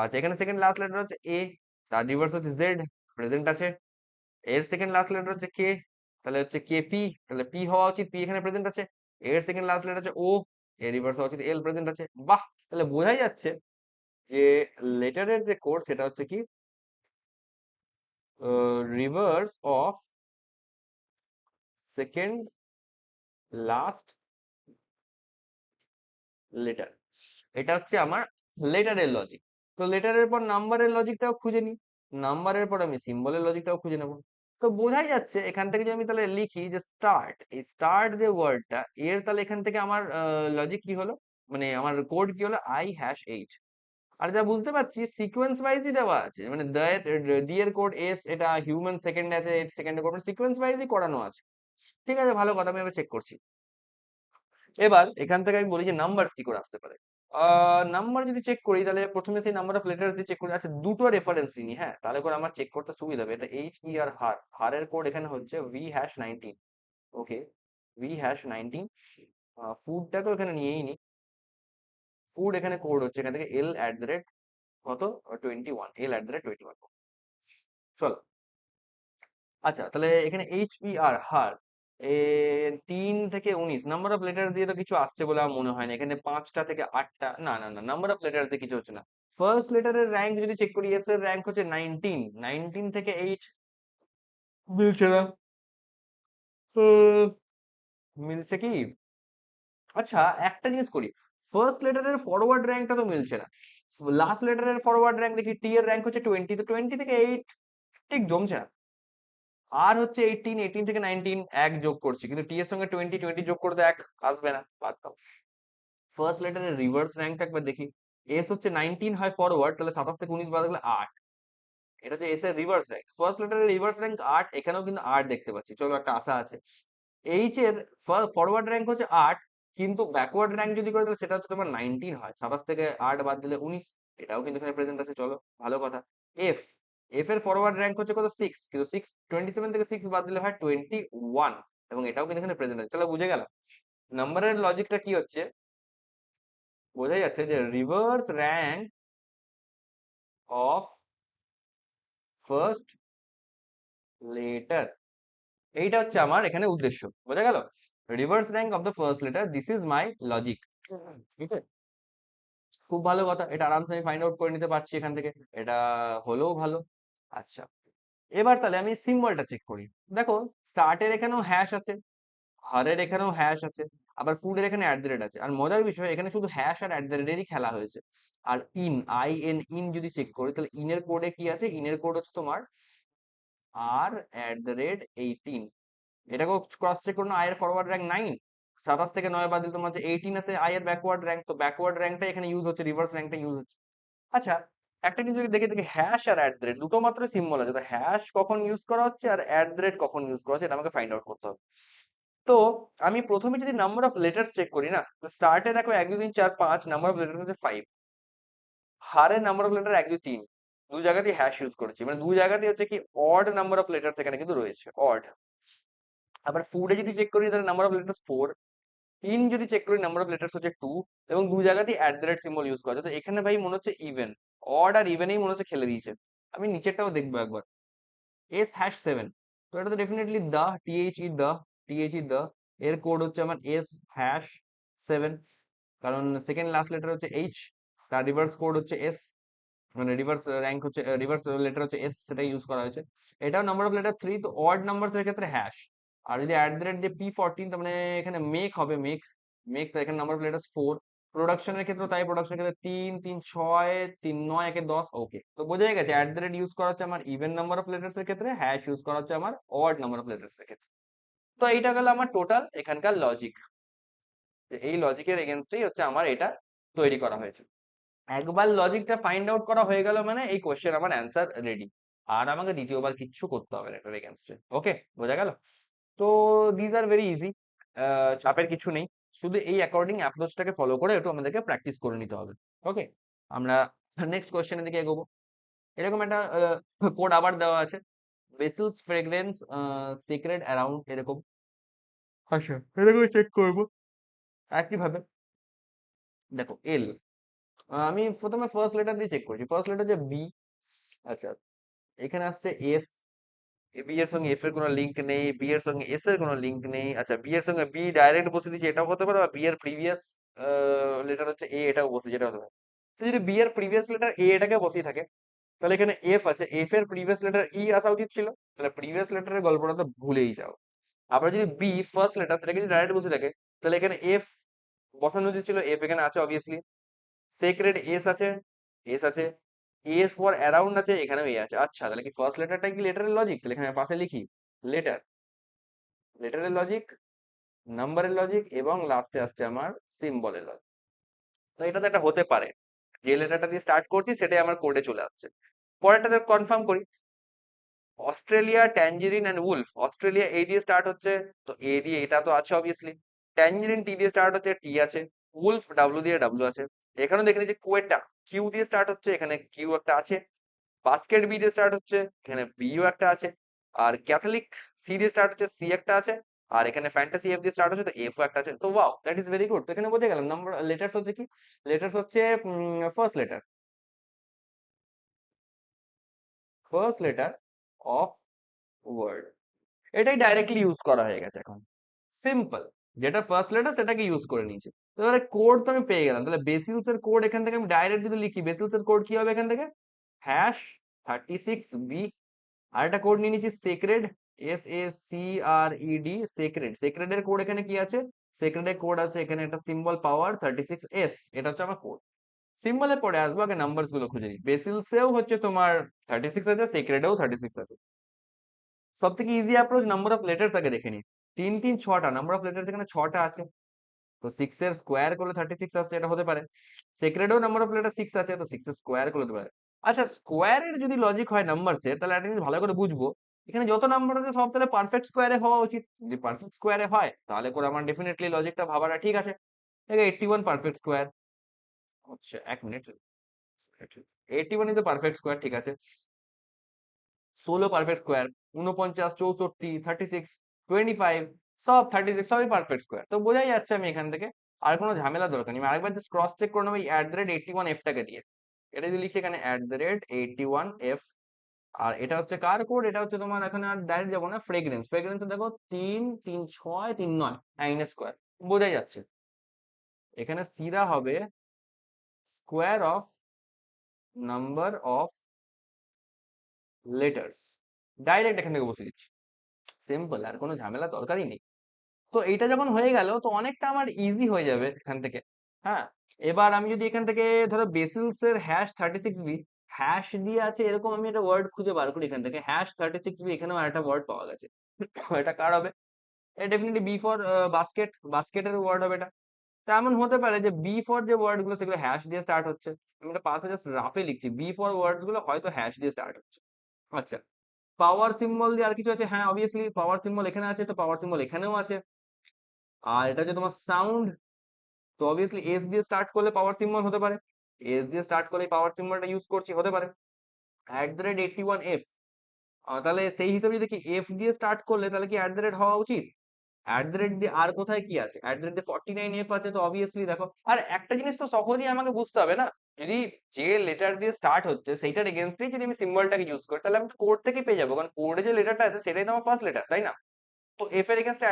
আচ্ছা, এখানে সেকেন্ড লাস্ট লেটার হচ্ছে এ, তার রিভার্স হচ্ছে জেড, প্রেজেন্ট আছে। এর সেকেন্ড লাস্ট লেটার হচ্ছে কে, তাহলে হচ্ছে কে পি, তাহলে পি হওয়া উচিত, পি এখানে প্রেজেন্ট আছে। এর সেকেন্ড লাস্ট লেটার হচ্ছে ও, এর রিভার্স হওয়া উচিত এল, প্রেজেন্ট আছে। বাহ, তাহলে বোঝাই যাচ্ছে যে লেটারের যে কোড সেটা হচ্ছে কি reverse of second last letter. এটা হচ্ছে আমার লেটারের লজিক। তো লেটারের পর নাম্বারের লজিকটাও খুঁজে নিই, নাম্বারের পর আমি সিম্বলের লজিকটাও খুঁজে নেব। তো বোঝাই যাচ্ছে এখান থেকে যদি আমি তাহলে লিখি যে স্টার্ট, এই স্টার্ট যে ওয়ার্ডটা, এর তাহলে এখান থেকে আমার লজিক কি হলো, মানে আমার কোড কি হলো, আই হ্যাশ এইট। আর যা বুঝতে পারছি সিকোয়েন্স ওয়াইজই দেওয়া আছে, মানে দি এর কোড এস, এটা হিউম্যান সেকেন্ডে আছে, এইট সেকেন্ডে কোড, সিকোয়েন্স ওয়াইজই করানো আছে। ঠিক আছে, ভালো কথা, আমি এবার চেক করছি। এবার এখান থেকে আমি বলি যে নাম্বার কি করে আসতে পারে। নাম্বার যদি চেক করি তাহলে প্রথমে সেই নাম্বার অফ লেটার্স দিয়ে চেক করি। আচ্ছা, দুটো রেফারেন্স নিই, হ্যাঁ, তাহলে করে আমার চেক করতে সুবিধা হবে। এটা এইচ ই আর হার, হারের কোড এখানে হচ্ছে ভি হ্যাশ 19। ওকে, ভি হ্যাশ 19। ফুডটাকে এখানে নিয়েই নি, ফুড এখানে কোড হচ্ছে এখান থেকে এল অ্যাট দ্য রেট কত, 21, এল অ্যাট দ্য রেট 21। চলো, আচ্ছা, তাহলে এখানে এইচ ই আর হার, এ 3 থেকে 19 নাম্বার অফ লেটার দিয়ে তো কিছু আসছে বলে আমার মনে হয় না। এখানে 5টা থেকে 8টা, না না না, নাম্বার অফ লেটার দিয়ে কিছু হচ্ছে না। ফার্স্ট লেটারের র্যাঙ্ক যদি চেক করি, এস এর র্যাঙ্ক হচ্ছে 19, 19 থেকে 8 মিলছে না। উম, মিলছে কি, আচ্ছা একটা জিনিস করি, ফার্স্ট লেটারের ফরওয়ার্ড র্যাঙ্কটা তো মিলছে না। লাস্ট লেটারের ফরওয়ার্ড র্যাঙ্ক দেখি, টি এর র্যাঙ্ক হচ্ছে 20, তো 20 থেকে 8 ঠিক জমছে না। আর হচ্ছে 18, 18 থেকে 19 এক যোগ করছি, কিন্তু টি এর সঙ্গে 20, 20 যোগ করতে এক আসবে না, বাদ দাও। ফার্স্ট লেটারের রিভার্স র্যাঙ্কটা একবার দেখি, এস হচ্ছে 19 হয় ফরওয়ার্ড, তাহলে 27 থেকে 19 বাদ গেলে 8, এটা হচ্ছে এস এর রিভার্স র্যাঙ্ক। ফার্স্ট লেটারের রিভার্স র্যাঙ্ক 8, এখানেও কিন্তু 8 দেখতে পাচ্ছি, চলো একটা আশা আছে। এইচ এর ফরওয়ার্ড র্যাঙ্ক হচ্ছে 8, কিন্তু ব্যাকওয়ার্ড র্যাঙ্ক যদি করে তাহলে সেটা হচ্ছে তোমার 19 হয়, 27 থেকে 8 বাদ দিলে 19, এটাও কিন্তু এখানে প্রেজেন্ট আছে, চলো ভালো কথা। এফ, এফ এর ফরওয়ার্ড র্যাঙ্ক হচ্ছে কত, 6, কিন্তু 27 থেকে 6 বাদ দিলে হয় 21, এবং এটাও কিন্তু এখানে প্রেজেন্ট আছে। চলো, বুঝে গেল নাম্বারের লজিকটা কি হচ্ছে, বোঝাই যাচ্ছে যে reverse rank of first letter, এইটা হচ্ছে আমার এখানে উদ্দেশ্য, বোঝা গেল। Reverse rank of the first letter, this is my logic. ঠিক আছে, খুব ভালো কথা, এটা আরামসে আমি ফাইন্ড আউট করে নিতে পারছি এখান থেকে, এটা হলেও ভালো। আচ্ছা, এবার তাহলে আমি সিম্বলটা চেক করি। দেখো, স্টার্টের এখানেও হ্যাশ আছে, হারের এখানেও হ্যাশ আছে, আবার ফুডের এখানে অ্যাট দ্য রেট আছে। আর মজার বিষয়, এখানে শুধু হ্যাশ আর অ্যাট দ্য রেটেরই খেলা হয়েছে। আর ইন, আই এন ইন যদি চেক করি, তাহলে ইনের কোডে কি আছে, ইনের কোড হচ্ছে তোমার আর অ্যাট দ্য রেট 18। এটাকেও ক্রস চেক করুন, আই এর ফরওয়ার্ড র্যাঙ্ক 9, 27 থেকে 9 বাদ দিলে তোমার হচ্ছে 18 আছে আই এর ব্যাকওয়ার্ড র্যাঙ্ক, তো ব্যাকওয়ার্ড র্যাঙ্কটা এখানে ইউজ হচ্ছে, রিভার্স র্যাঙ্কটা ইউজ হচ্ছে। আচ্ছা, একটা জিনিস যদি দেখে দেখি, হ্যাশ আর অ্যাট দ্য রেট দুটো মাত্র সিম্বল আছে, তো হ্যাশ কখন ইউজ করা হচ্ছে আর অ্যাট দ্য রেট কখন ইউজ করা হচ্ছে, এটা আমাকে ফাইন্ড আউট করতে হবে। তো আমি প্রথমে যদি নাম্বার অফ লেটার্স চেক করি না, তো স্টার্টে দেখো 1 2 3 4 5, নাম্বার অফ লেটার্স হচ্ছে 5। হারের নাম্বার অফ লেটার 1 2 3, দু জায়গাতেই হ্যাশ ইউজ করেছি, মানে দু জায়গাতেই হচ্ছে কি অড নাম্বার অফ লেটার্স এখানে কিন্তু রয়েছে, অড। আবার ফুডে যদি চেক করি তাহলে নাম্বার অফ লেটার্স 4, ইন যদি চেক করি নাম্বার অফ লেটার্স হচ্ছে 2, এবং দু জায়গাতেই at the rate symbol use করা আছে। তো এখানে ভাই মনে হচ্ছে ইভেন, অড আর ইভেনেই মনে হচ্ছে খেলে দিয়েছে। আমি নিচেরটাও দেখবো একবার, এস হ্যাশ 7, তো এটা তো ডেফিনেটলি দা, টিএইচই দা, টিএইচই দা, এর কোড হচ্ছে আমার এস হ্যাশ 7, কারণ সেকেন্ড লাস্ট লেটার হচ্ছে এইচ, তার রিভার্স কোড হচ্ছে এস, মানে রিভার্স র্যাঙ্ক হচ্ছে, রিভার্স লেটার হচ্ছে এস, সেটাই ইউজ করা হয়েছে। এটাও নাম্বার অফ লেটার 3, তো অড নাম্বারস এর ক্ষেত্রে হ্যাশ। আর যদি অ্যাট দ্য রেট দিয়ে P14, তার মানে এখানে মেক হবে, মেক, মেক, তো এখানে নাম্বার অফ লেটার্স 4। প্রোডাকশনের ক্ষেত্রে তাই, প্রোডাকশনের ক্ষেত্রে 3 3 6 3 9 একে 10। ওকে, তো বোঝাই গেছে অ্যাট দ্য রেট ইউজ করা হচ্ছে আমার ইভেন নাম্বার অফ লেটার্স এর ক্ষেত্রে, হ্যাশ ইউজ করা হচ্ছে আমার অড নাম্বার অফ লেটার্স এর ক্ষেত্রে। তো এইটা গেল আমার টোটাল এখানকার লজিক, এই লজিকের এগেনস্টেই হচ্ছে আমার এটা তৈরি করা হয়েছে। একবার লজিকটা ফাইন্ড আউট করা হয়ে গেল মানে এই কোশ্চেন আমার অ্যান্সার রেডি, আর আমাকে দ্বিতীয়বার কিচ্ছু করতে হবে না এটার এগেনস্টে। ওকে, বোঝা গেল। তো দিজ আর ভেরি ইজি, চাপের কিছু নেই। শুধু এই অ্যাকর্ডিং অ্যাপ্রোচটাকে ফলো করে একটু আমাদেরকে প্র্যাকটিস করে নিতে হবে। ওকে, আমরা নেক্সট কোয়েশ্চেনের দিকে এগোবো। এরকম একটা কোড আবার দেওয়া আছে, বেসিলস ফ্রেগ্রেন্স সিক্রেট অ্যারাউন্ড, এরকম। আচ্ছা, এরকম চেক করবো একইভাবে। দেখো এল, আমি প্রথমে ফার্স্ট লেটার দিয়ে চেক করছি, ফার্স্ট লেটার যে বি। আচ্ছা, এখানে আসছে এফ, বি এর সঙ্গে এফ এর কোনো লিঙ্ক নেই, বি এর সঙ্গে এস এর কোনো লিঙ্ক নেই। আচ্ছা, বি এর সঙ্গে বি ডাইরেক্ট বসে দিয়েছি, এটাও হতে পারে, বা বি এর প্রিভিয়াস লেটার হচ্ছে এ, এটাও বসে, যেটা হতে পারে। তো যদি বি এর প্রিভিয়াস লেটার এ এটাকে বসিয়ে থাকে, তাহলে এখানে এফ আছে, এফ এর প্রিভিয়াস লেটার ই আসা উচিত ছিল, তাহলে প্রিভিয়াস লেটারের গল্পটা তো ভুলেই যাও। আবার যদি বি ফার্স্ট লেটার, সেটাকে যদি ডাইরেক্ট বসে থাকে, তাহলে এখানে এফ বসানো উচিত ছিল, এফ এখানে আছে অবভিয়াসলি। সেক্রেড এস আছে, এস আছে। এস ফর অ্যারাউন্ড আছে, এখানেও এ আছে। আচ্ছা, তাহলে কি ফার্স্ট লেটারটাই কি লেটারের লজিক? তাহলে এখানে পাশে লিখি লেটার, লেটারের লজিক, নাম্বারের লজিক, এবং লাস্টে আসছে আমার সিম্বলের লজিক। তো এটা তো একটা হতে পারে, যে লেটারটা দিয়ে স্টার্ট করছি সেটাই আমার কোডে চলে আসছে। পরেরটাতে কনফার্ম করি, Australia, tangerine and wolf. Australia a দিয়ে স্টার্ট হচ্ছে, তো এ দিয়ে এটা তো আছে অবভিয়াসলি। ট্যাঞ্জেরিন টি দিয়ে স্টার্ট হচ্ছে, টি আছে। উলফ ডাব্লু দিয়ে ডাব্লু আছে। এখানেও দেখে নিচ্ছি কোয়েটা কিউ দিয়ে স্টার্ট হচ্ছে, এখানে কিউ একটা আছে। বাস্কেট বি দিয়ে স্টার্ট হচ্ছে, এখানে বিও একটা আছে। আর ক্যাথলিক সি দিয়ে স্টার্ট হচ্ছে, সি একটা আছে। আর এখানে ফ্যান্টাসি এফ দিয়ে স্টার্ট হচ্ছে, তো এফও একটা আছে। তো wow, that is very good. তো এখানে বোঝা গেলাম নাম্বার লেটার্স হচ্ছে কি, লেটার্স হচ্ছে first letter, first letter of word, এটাই ডাইরেক্টলি ইউজ করা হয়ে গেছে এখন। সিম্পল, যেটা ফার্স্ট লেটার সেটাকে ইউজ করে নিয়েছি। তো এবারে কোড তো আমি পেয়ে গেলাম, তাহলে বেসিলস এর কোড এখান থেকে আমি ডাইরেক্ট যদি লিখি, বেসিলস এর কোড কি হবে এখান থেকে, হ্যাশ 36 বি। আর একটা কোড নিয়ে নিচ্ছি সেক্রেড, SACRED, সেক্রেড, সেক্রেড এর কোড এখানে কি আছে, সেক্রেড এর কোড আছে এখানে একটা সিম্বল পাওয়ার 36S, এটা হচ্ছে আমার কোড। সিম্বলের পরে আসবো, আগে নাম্বারস গুলো খুঁজে নিই। বেসিলসেও হচ্ছে তোমার 36 আছে, সেক্রেডেও 36 আছে। সব থেকে easy approach, number of letters আগে দেখে নিই। 3 3 6টা নাম্বার অফ লেটার্স এখানে 6টা আছে, তো 6 এর স্কোয়ার করলে 36 আসছে, এটা হতে পারে। সেক্রেডেও নাম্বার অফ লেটার 6 আছে, তো 6 এর স্কোয়ার করলে হতে পারে। আচ্ছা, স্কোয়ারের যদি লজিক হয় নাম্বারসের, তাহলে একটা জিনিস ভালো করে বুঝবো, এখানে যত নাম্বার আছে সব তাহলে পারফেক্ট স্কোয়ারে হওয়া উচিত। যদি পারফেক্ট স্কোয়ারে হয়, তাহলে করে আমার ডেফিনেটলি লজিকটা ভাবাটা ঠিক আছে। দেখো 81 পারফেক্ট স্কোয়ার হচ্ছে, 1 মিনিট, 81 ইজ পারফেক্ট স্কোয়ার, ঠিক আছে। 16 পারফেক্ট স্কোয়ার, 49, 64, 36, 25, সব 36 সবই পারফেক্ট স্কোয়ার। তো বোঝাই যাচ্ছে আমি এখান থেকে আর কোনো ঝামেলা দরকার নেই। আমি আরেকবার জাস্ট ক্রস চেক করে নেবো এই @81f টাকে দিয়ে। এটা যদি লিখি এখানে @81f, আর এটা হচ্ছে কার কোড, এটা হচ্ছে তোমার, এখানে আর ডাইরেক্ট যাবো না, ফ্রেগ্রেন্স, ফ্রেগ্রেন্স দেখো 3 3 6 3 9 9 স্কোয়ার, বোঝাই যাচ্ছে। এখানে সিধা হবে square of number of letters, direct এখান থেকে বসে দিচ্ছি। সিম্পল, আর কোনো ঝামেলা দরকারই নেই। তো এইটা যখন হয়ে গেল, তো অনেকটা আমার ইজি হয়ে যাবে এখান থেকে। হ্যাঁ, এবার আমি যদি এখান থেকে ধরো বেসিলস এর #36b, হ্যাশ দিয়ে আছে এরকম আমি একটা ওয়ার্ড খুঁজে বার করি এখান থেকে, #36b, এখানেও একটা ওয়ার্ড পাওয়া গেছে। এটা কার হবে? এটা ডেফিনেটলি বি ফর বাস্কেট, বাস্কেটের ওয়ার্ড হবে এটা। তা এমন হতে পারে যে বি ফর যে ওয়ার্ড গুলো সেগুলো হ্যাশ দিয়ে স্টার্ট হচ্ছে, আমি এটা পাশে জাস্ট রাফে লিখছি, বি ফর ওয়ার্ডস গুলো হয়তো হ্যাশ দিয়ে স্টার্ট হচ্ছে। আচ্ছা, পাওয়ার সিম্বল দিয়ে আর কিছু আছে? হ্যাঁ, অবভিয়াসলি পাওয়ার সিম্বল এখানে আছে, তো পাওয়ার সিম্বল এখানেও আছে। আর এটা হচ্ছে তোমার সাউন্ড, তো অবভিয়াসলি এস দিয়ে স্টার্ট করলে পাওয়ার সিম্বল হতে পারে, এস দিয়ে স্টার্ট করলে পাওয়ার সিম্বলটা ইউজ করছি, হতে পারে। @81f, তাহলে সেই হিসাবে যদি কি এফ দিয়ে স্টার্ট করলে তাহলে কি হওয়া উচিত? দিয়ে আর কোথায় কি আছে? দিয়ে 49f আছে, তো অবভিয়াসলি দেখো, আর একটা জিনিস তো সহজেই আমাকে বুঝতে হবে না, যদি যে লেটার দিয়ে স্টার্ট হচ্ছে সেইটার এগেনস্টে যদি আমি সিম্বলটাকে ইউজ করি, তাহলে আমি কোড থেকে পেয়ে যাবো, কারণ কোডে যে লেটারটা আছে সেটাই তো আমার ফার্স্ট লেটার, তাই না? তো এফ এর এগেনস্টে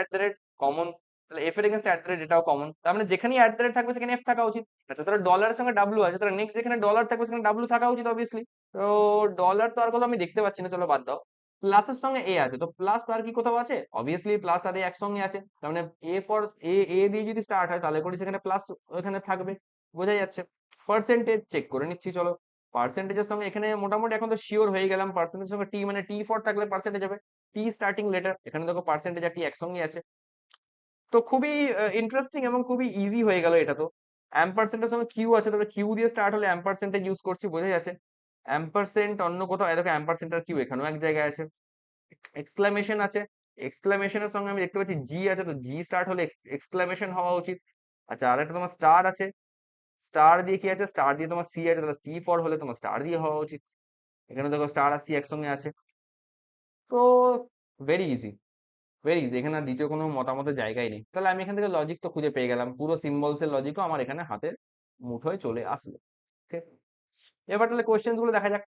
কমন, তাহলে এফ এর এগেনস্টে এটাও কমন, তার মানে যেখানেই থাকবে সেখানে এফ থাকা উচিত। আচ্ছা, তাহলে ডলারের সঙ্গে ডাব্লু আছে, তাহলে নেক্সট যেখানে ডলার থাকবে সেখানে ডাব্লু থাকা উচিত অবভিয়াসলি। তো ডলার তো আর কোথাও আমি দেখতে পাচ্ছি না, চলো বাদ দাও। প্লাসের সঙ্গে এ আছে, তো প্লাস আর কি কোথাও আছে? অবভিয়াসলি প্লাস আর এ একসঙ্গে আছে, তার মানে এ ফর এ দিয়ে যদি স্টার্ট হয় তাহলে করে সেখানে প্লাস ওখানে থাকবে, বোঝা যাচ্ছে। পার্সেন্টেজ চেক করে নিচ্ছি, চলো। পার্সেন্টেজের সঙ্গে এখানে মোটামুটি এখন তো শিওর হয়ে গেলাম, পার্সেন্টেজের সঙ্গে টি, মানে টি ফর থাকলে পার্সেন্টেজ হবে টি স্টার্টিং লেটার, এখানে দেখো পার্সেন্টেজ আর টি একসঙ্গে আছে। তো খুবই ইন্টারেস্টিং এবং খুবই ইজি হয়ে গেল এটা। তো অ্যাম্পারসেন্টের সঙ্গে কিউ আছে, তবে কিউ দিয়ে স্টার্ট হলে অ্যাম্পারসেন্টেজ ইউজ করছি, বোঝা যাচ্ছে। অ্যাম্পারসেন্ট অন্য কোথাও, দেখো অ্যাম্পারসেন্ট আর কিউ এখানেও এক জায়গায় আছে। এক্সক্লামেশন আছে, এক্সক্লামেশনের সঙ্গে আমি দেখতে পাচ্ছি জি আছে, তো জি স্টার্ট হলে এক্সক্লামেশন হওয়া উচিত। আচ্ছা, আর একটা তোমার স্টার আছে, স্টার দিয়ে কি আছে, স্টার দিয়ে তোমার সি আছে, তাহলে সি ফর হলে তোমার স্টার দিয়ে হওয়া উচিত। এখানে দেখো স্টার আর সি একসঙ্গে আছে। তো ভেরি ইজি, ভেরি ইজি, এখানে আর দ্বিতীয় কোনো মতামতের জায়গায় নেই। তাহলে আমি এখান থেকে লজিক তো খুঁজে পেয়ে গেলাম, পুরো সিম্বলস এর লজিকও আমার এখানে হাতের মুঠোয় চলে আসলো। ঠিক, এবার তাহলে কোয়েশ্চেন্স গুলো দেখা যাক।